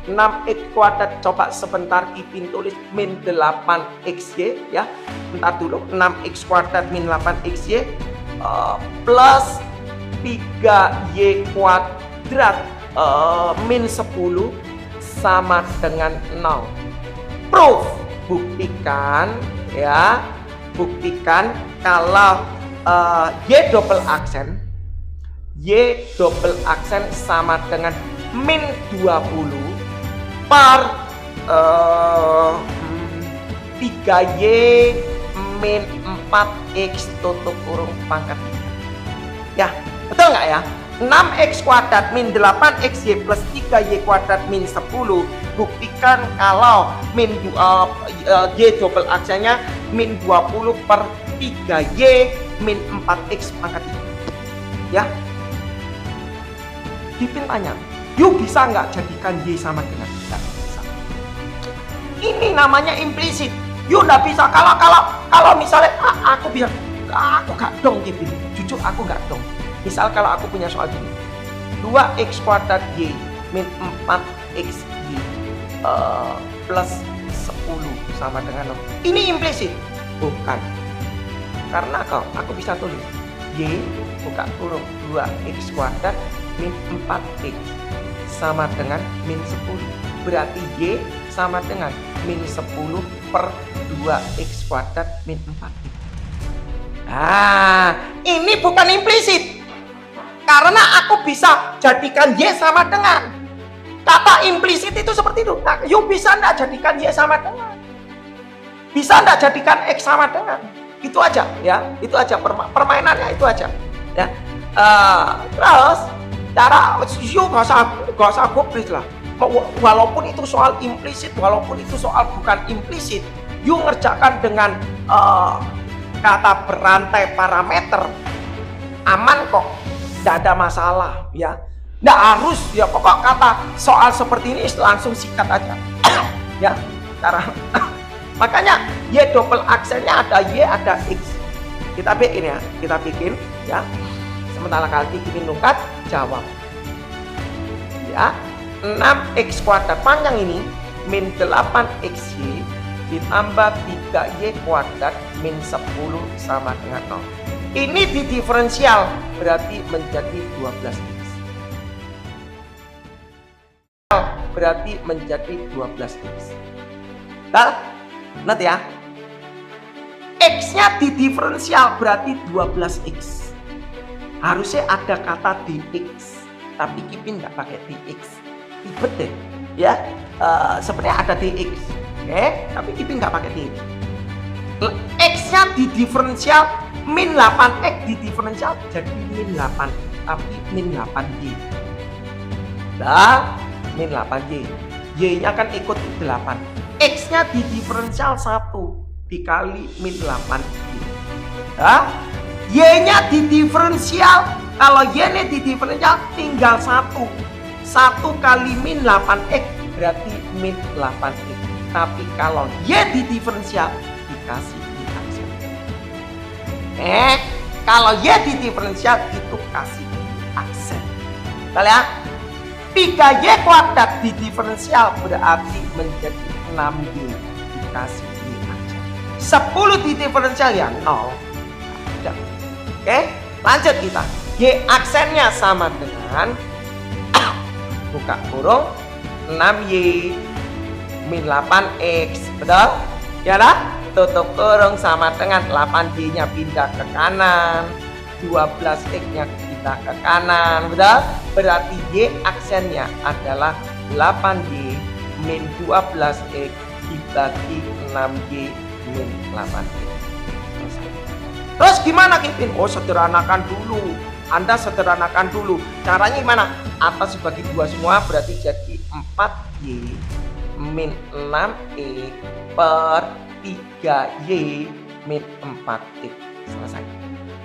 6X kuadrat, coba sebentar Kipin tulis min 8XY ya. Bentar dulu, 6X kuadrat min 8XY plus 3Y kuadrat min 10 sama dengan 0. Proof, buktikan ya, buktikan kalau Y double aksen sama dengan min 20 per 3Y min 4X tutup kurung pangkat 3 ya, betul nggak ya? 6X kuadrat min 8XY plus 3Y kuadrat min 10, buktikan kalau min Y double aksennya min 20 per 3Y min 4X pangkat 3 ya. Kipin tanya, yuk bisa nggak jadikan Y sama dengan? Nggak bisa. Ini namanya implisit. Yuk nggak bisa. Kalau misalnya aku bilang, aku nggak dong Kipin. Jujur aku nggak dong. Misal kalau aku punya soal gini, 2X kuadrat Y min 4XY plus 10 sama dengan 0. Ini implisit? Bukan. Karena aku bisa tulis Y buka kurung 2X kuadrat min 4X sama dengan min 10. Berarti Y sama dengan min 10 per 2X kuadrat min 4X. Ini bukan implisit. Karena aku bisa jadikan Y sama dengan. Kata implisit itu seperti itu. Nah, yuk bisa enggak jadikan Y sama dengan? Bisa enggak jadikan X sama dengan? Itu aja ya. Itu aja permainannya, itu aja. Ya. Terus cara yuk gak usah gubris lah. Walaupun itu soal implisit, walaupun itu soal bukan implisit, yuk ngerjakan dengan kata berantai parameter, aman kok, tidak ada masalah ya. Nggak harus ya, pokok kata soal seperti ini langsung sikat aja. Ya, cara. Makanya Y double aksennya ada Y ada X. Kita bikin ya, sementara kali bikin nungkat jawab ya. 6x kuadrat panjang ini min 8xy ditambah 3y kuadrat min 10 sama dengan 0. Ini di diferensial berarti menjadi 12x. Berarti menjadi 12x. Lihat ya. X-nya di diferensial berarti 12x. Harusnya ada kata dx, tapi Kipin nggak pakai dx. Ribet deh, ya. Sebenarnya ada dx, oke? Tapi Kipin nggak pakai dx. X-nya di diferensial min 8x di diferensial jadi min 8, tapi min 8y. Min 8y. Y-nya kan ikut 8. X-nya di diferensial 1 dikali min 8y. Y-nya di diferensial, kalau Y-nya di diferensial tinggal 1 kali min 8x berarti min 8x. Tapi kalau Y di diferensial dikasih di aksen. Kalau Y di diferensial itu kasih di aksen. Kita lihat 3y kuadrat di diferensial berarti menjadi 6y dikasih di aksen. 10 di diferensial ya 0. Oke, lanjut kita. Y aksennya sama dengan buka kurung 6y min 8x, betul? Ya lah, tutup kurung sama dengan 8y-nya pindah ke kanan, 12x-nya pindah ke kanan, betul? Berarti y aksennya adalah 8y min 12x dibagi 6y min 8x. Terus gimana Kipin? Oh, sederhanakan dulu. Anda sederhanakan dulu. Caranya gimana? Atas bagi 2 semua berarti jadi 4y min 6x per 3y min 4x. Selesai.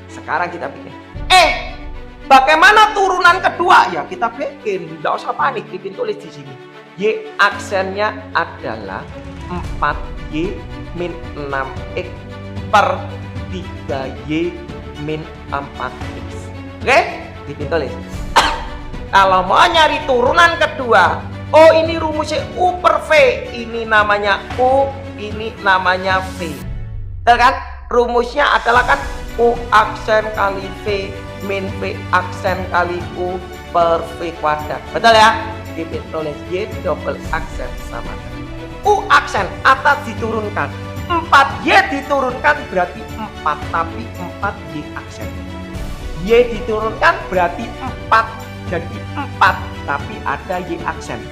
Sekarang kita bikin. Bagaimana turunan kedua? Ya kita bikin. Tidak usah panik. Kipin tulis di sini. Y aksennya adalah 4y min 6x per 3y min 4x. Oke? Ditulis. Kalau mau nyari turunan kedua, oh ini rumusnya U per V. Ini namanya U, ini namanya V. Betul kan? Rumusnya adalah kan U aksen kali V min V aksen kali U per V kuadrat. Betul ya? Ditulis Y double aksen sama. U aksen atas diturunkan. 4y diturunkan berarti 4, tapi 4y aksen. Y diturunkan berarti 4 jadi 4, tapi ada y aksen.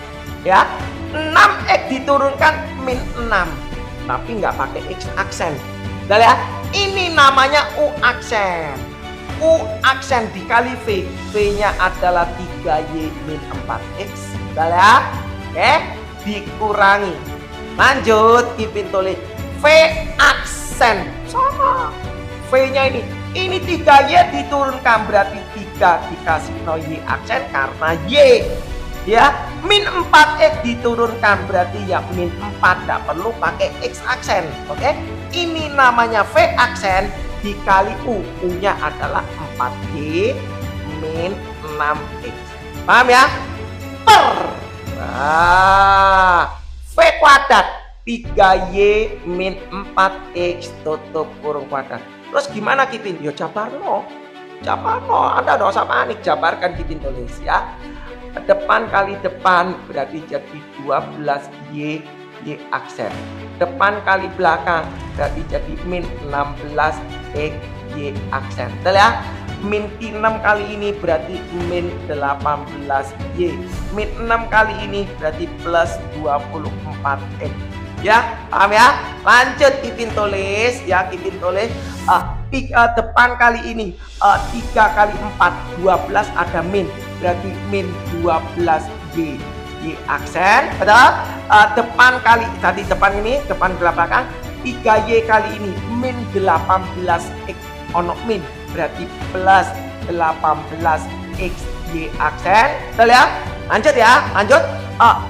Ya, 6x diturunkan min 6, tapi nggak pakai x aksen. Udah ya, ini namanya u aksen. U aksen dikali v, v-nya adalah 3y min 4x. Udah ya, oke, dikurangi. Lanjut, Kipin tulis v aksen sama. V-nya ini 3y diturunkan berarti 3 dikasih 0y aksen karena y. Ya, min 4x diturunkan berarti ya min 4, tidak perlu pakai x aksen. Oke, ini namanya v aksen dikali u. U-nya adalah 4y min 6x. Paham ya? V kuadrat 3y min 4x tutup kurung kuadrat. Terus gimana Kipin? Ya jabarno. Anda tidak usah panik, jabarkan Kipin tulis ya. Depan kali depan berarti jadi 12y y aksen. Depan kali belakang berarti jadi min 16x y aksen. Betul ya? Min 6 kali ini berarti min 18y. Min 6 kali ini berarti plus 24x. Ya, paham ya? Lanjut Kipin tulis ya, Kipin tulis depan kali ini 3 kali 4 12 ada min, berarti min 12y y aksen. Betul? Depan kali tadi depan ini, depan belakang 3y kali ini min 18x ono min, berarti plus 18x Y aksen. Betul ya? Lanjut ya, lanjut.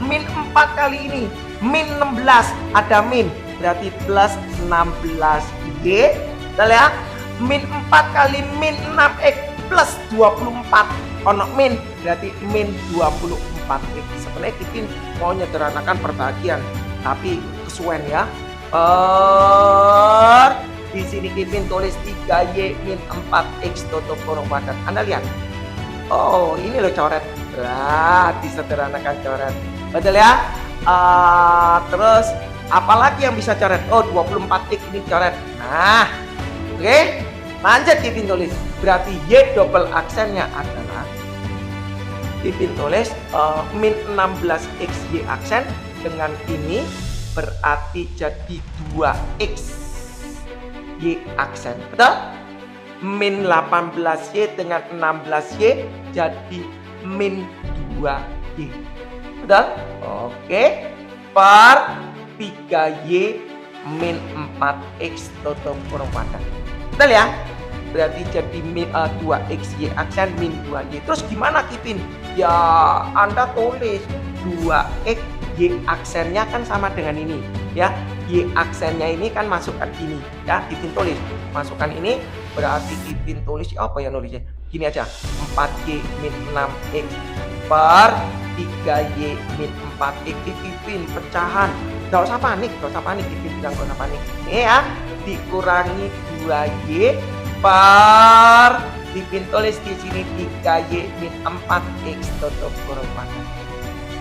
Min 4 kali ini, min 16, ada min, berarti plus 16Y. Betul ya? Min 4 kali min 6X plus 24. Ono min, berarti min 24X. Sebenarnya Kipin mau nyederhanakan perbagian, tapi kesuwen ya. Di sini Kipin tulis 3Y min 4X tutup kurung padat. Anda lihat. Oh, ini loh coret. Lah, disederhanakan coret. Betul ya? Terus apalagi yang bisa coret? Oh, 24X ini coret. Nah, oke. Lanjut Kipin tulis. Berarti Y double aksennya adalah Kipin tulis min 16X Y aksen dengan ini berarti jadi 2X Y aksen. Betul? Min 18Y dengan 16Y jadi min 2Y. Betul? Oke. Per 3Y min 4X tutup kurung padat. Betul ya? Berarti jadi min 2XY aksen min 2Y. Terus gimana Kipin? Ya Anda tulis 2X Y aksennya kan sama dengan ini ya. Y aksennya ini kan masukkan ini ya. Kipin tulis masukkan ini, berarti Kipin tulis apa ya nulisnya? Gini aja, 4Y min 6X per 3Y min 4X. Kipin pecahan, gak usah panik Kipin bilang gak usah panik. Ini ya, dikurangi 2Y per Kipin tulis di sini 3Y min 4X tutup kurung padat.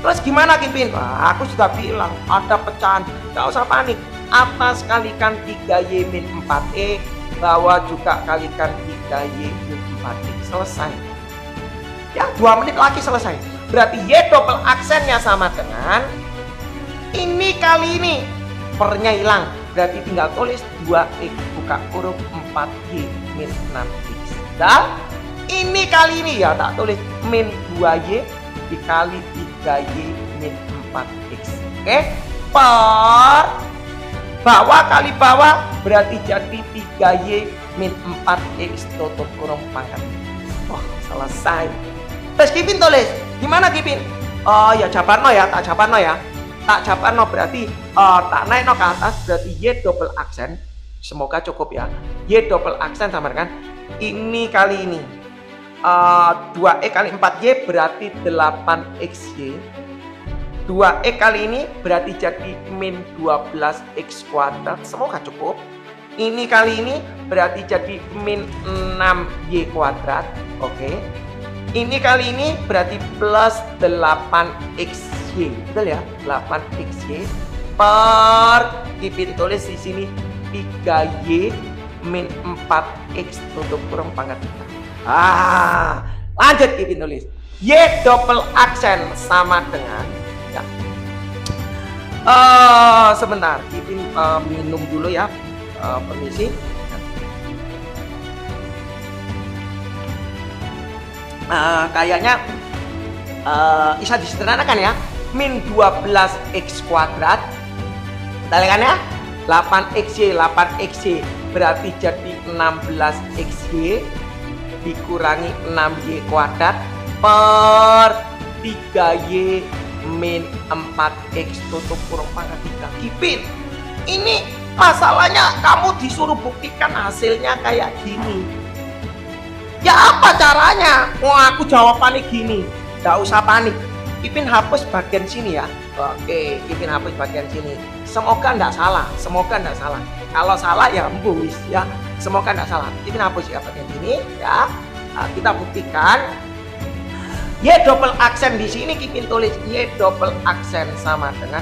Terus gimana Kipin? Wah, aku sudah bilang ada pecahan, gak usah panik. Atas kalikan 3Y min 4E, bawah juga kalikan 3Y min 4X. Selesai. Ya, 2 menit lagi selesai. Berarti Y double aksennya sama dengan ini kali ini. Pernya hilang. Berarti tinggal tulis 2X buka huruf 4Y min 6X. Dan ini kali ini ya tak tulis min 2Y dikali 3Y min 4X. Oke? Per bawah kali bawah berarti jadi 3Y min 4X tutup kurung pangkat. Wah, selesai. Terus Kipin tulis, gimana Kipin? Oh ya jabarno ya, tak jabarno ya. Tak jabarno berarti tak naik no ke atas, berarti Y double aksen. Semoga cukup ya. Y double aksen sama dengan ini kali ini. 2E kali 4Y berarti 8XY. 2E kali ini berarti jadi min 12X kuadrat. Semoga cukup. Ini kali ini berarti jadi min 6Y kuadrat. Oke. Ini kali ini berarti plus 8XY. Betul ya? 8XY per Kipin tulis di sini 3Y min 4X tutup kurung pangkat 3. Lanjut Kipin tulis Y double aksen sama dengan ya. Sebentar Kipin minum dulu ya, permisi. Kayaknya bisa disederhanakan ya. Min 12X kuadrat, kita lihat ya, 8XY berarti jadi 16XY dikurangi 6Y kuadrat per 3Y min 4X tutup kurung pangkat 3. Kipin, ini masalahnya kamu disuruh buktikan hasilnya kayak gini. Ya apa caranya? Aku jawabannya gini. Gak usah panik. Kipin hapus bagian sini ya. Oke, Kipin hapus bagian sini. Semoga enggak salah. Kalau salah ya embus ya. Semoga enggak salah. Kipin hapus ya bagian sini ya. Kita buktikan. Y double aksen di sini Kipin tulis Y double aksen sama dengan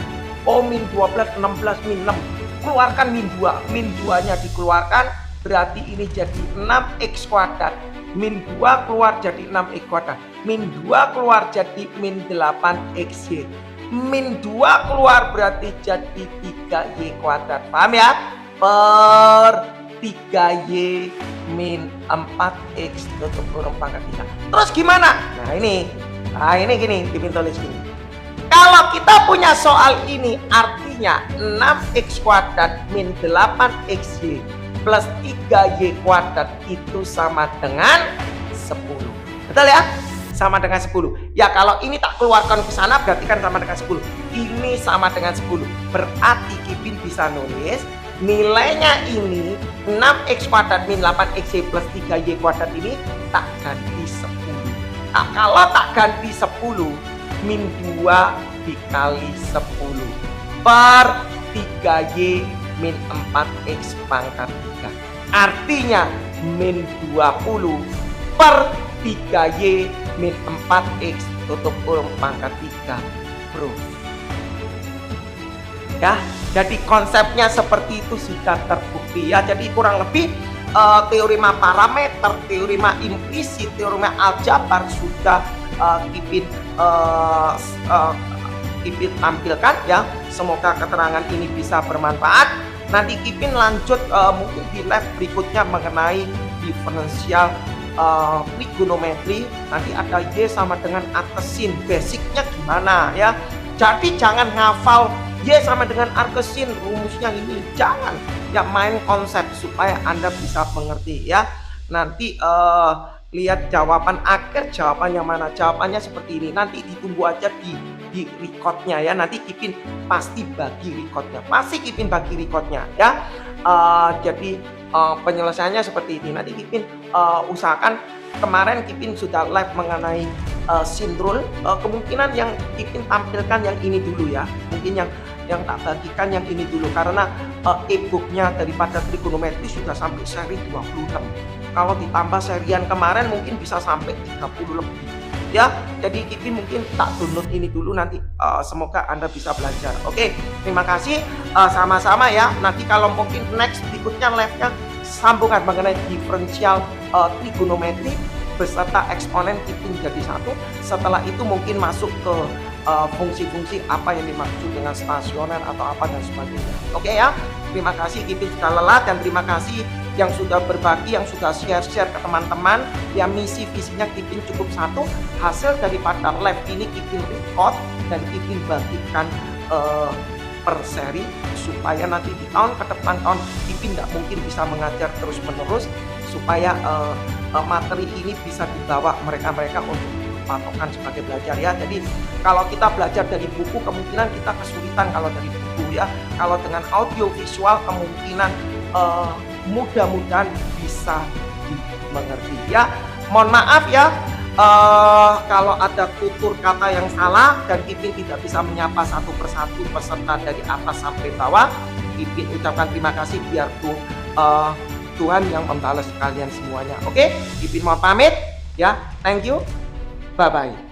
min 12 16 min 6. Keluarkan min 2. Min 2-nya dikeluarkan berarti ini jadi 6X kuadrat. Min 2 keluar jadi 6X kuadrat. Min 2 keluar jadi min 8XY. Min 2 keluar berarti jadi 3Y kuadrat. Paham ya? Per 3Y min 4X tutup kurung pangkat 3. Terus gimana? Nah ini gini, Kipin tulis gini. Kalau kita punya soal ini artinya 6X kuadrat min 8XY plus 3Y kuadrat itu sama dengan 10. Betul ya? sama dengan 10. Ya kalau ini tak keluarkan ke sana berarti kan sama dengan 10. Ini sama dengan 10. Berarti Kipin bisa nulis nilainya ini 6x kuadrat min 8xy plus 3y kuadrat ini tak ganti 10. Nah, kalau tak ganti 10, min 2 dikali 10 per 3y min 4x pangkat 3. Artinya min 20 per 3y min 4x tutup kurung pangkat 3. Bro. Ya, jadi konsepnya seperti itu sudah terbukti ya. Jadi kurang lebih teorema parameter, teorema implisit, teorema aljabar sudah Kipin tampilkan ya. Semoga keterangan ini bisa bermanfaat. Nanti Kipin lanjut mungkin di live berikutnya mengenai diferensial trigonometri. Nanti ada Y sama dengan arcsin, basicnya gimana ya. Jadi jangan ngafal Y sama dengan arcsin, rumusnya ini, jangan. Ya main konsep supaya Anda bisa mengerti ya. Nanti lihat jawaban akhir, jawabannya mana, jawabannya seperti ini. Nanti ditunggu aja di recordnya ya. Nanti Kipin pasti bagi recordnya, pasti Kipin bagi recordnya ya. Jadi penyelesaiannya seperti ini. Nanti Kipin usahakan, kemarin Kipin sudah live mengenai sin rule. Kemungkinan yang Kipin tampilkan yang ini dulu ya, mungkin yang tak bagikan yang ini dulu, karena e-booknya daripada trigonometri sudah sampai seri 26. Kalau ditambah serian kemarin mungkin bisa sampai 30 lebih ya. Jadi Kipin mungkin tak download ini dulu, nanti semoga Anda bisa belajar. Oke, terima kasih sama-sama ya. Nanti kalau mungkin next berikutnya live-nya sambungan mengenai diferensial trigonometri beserta eksponen Kipin jadi satu. Setelah itu mungkin masuk ke fungsi-fungsi apa yang dimaksud dengan stasioner atau apa dan sebagainya. Oke ya, terima kasih Kipin sudah lelah, dan terima kasih yang sudah berbagi, yang sudah share ke teman-teman. Ya misi visinya Kipin cukup satu, hasil daripada live ini Kipin record dan Kipin bagikan per seri, supaya nanti di tahun ke depan, tahun Kipin tidak mungkin bisa mengajar terus menerus, supaya materi ini bisa dibawa mereka-mereka untuk patokan sebagai belajar ya. Jadi kalau kita belajar dari buku kemungkinan kita kesulitan kalau dari buku ya. Kalau dengan audio visual kemungkinan mudah-mudahan bisa dimengerti ya. Mohon maaf ya kalau ada tutur kata yang salah dan Kipin tidak bisa menyapa satu persatu peserta dari atas sampai bawah. Kipin ucapkan terima kasih, biar Tuhan yang membalas kalian semuanya. Oke, Kipin mau pamit ya. Thank you. Bye-bye.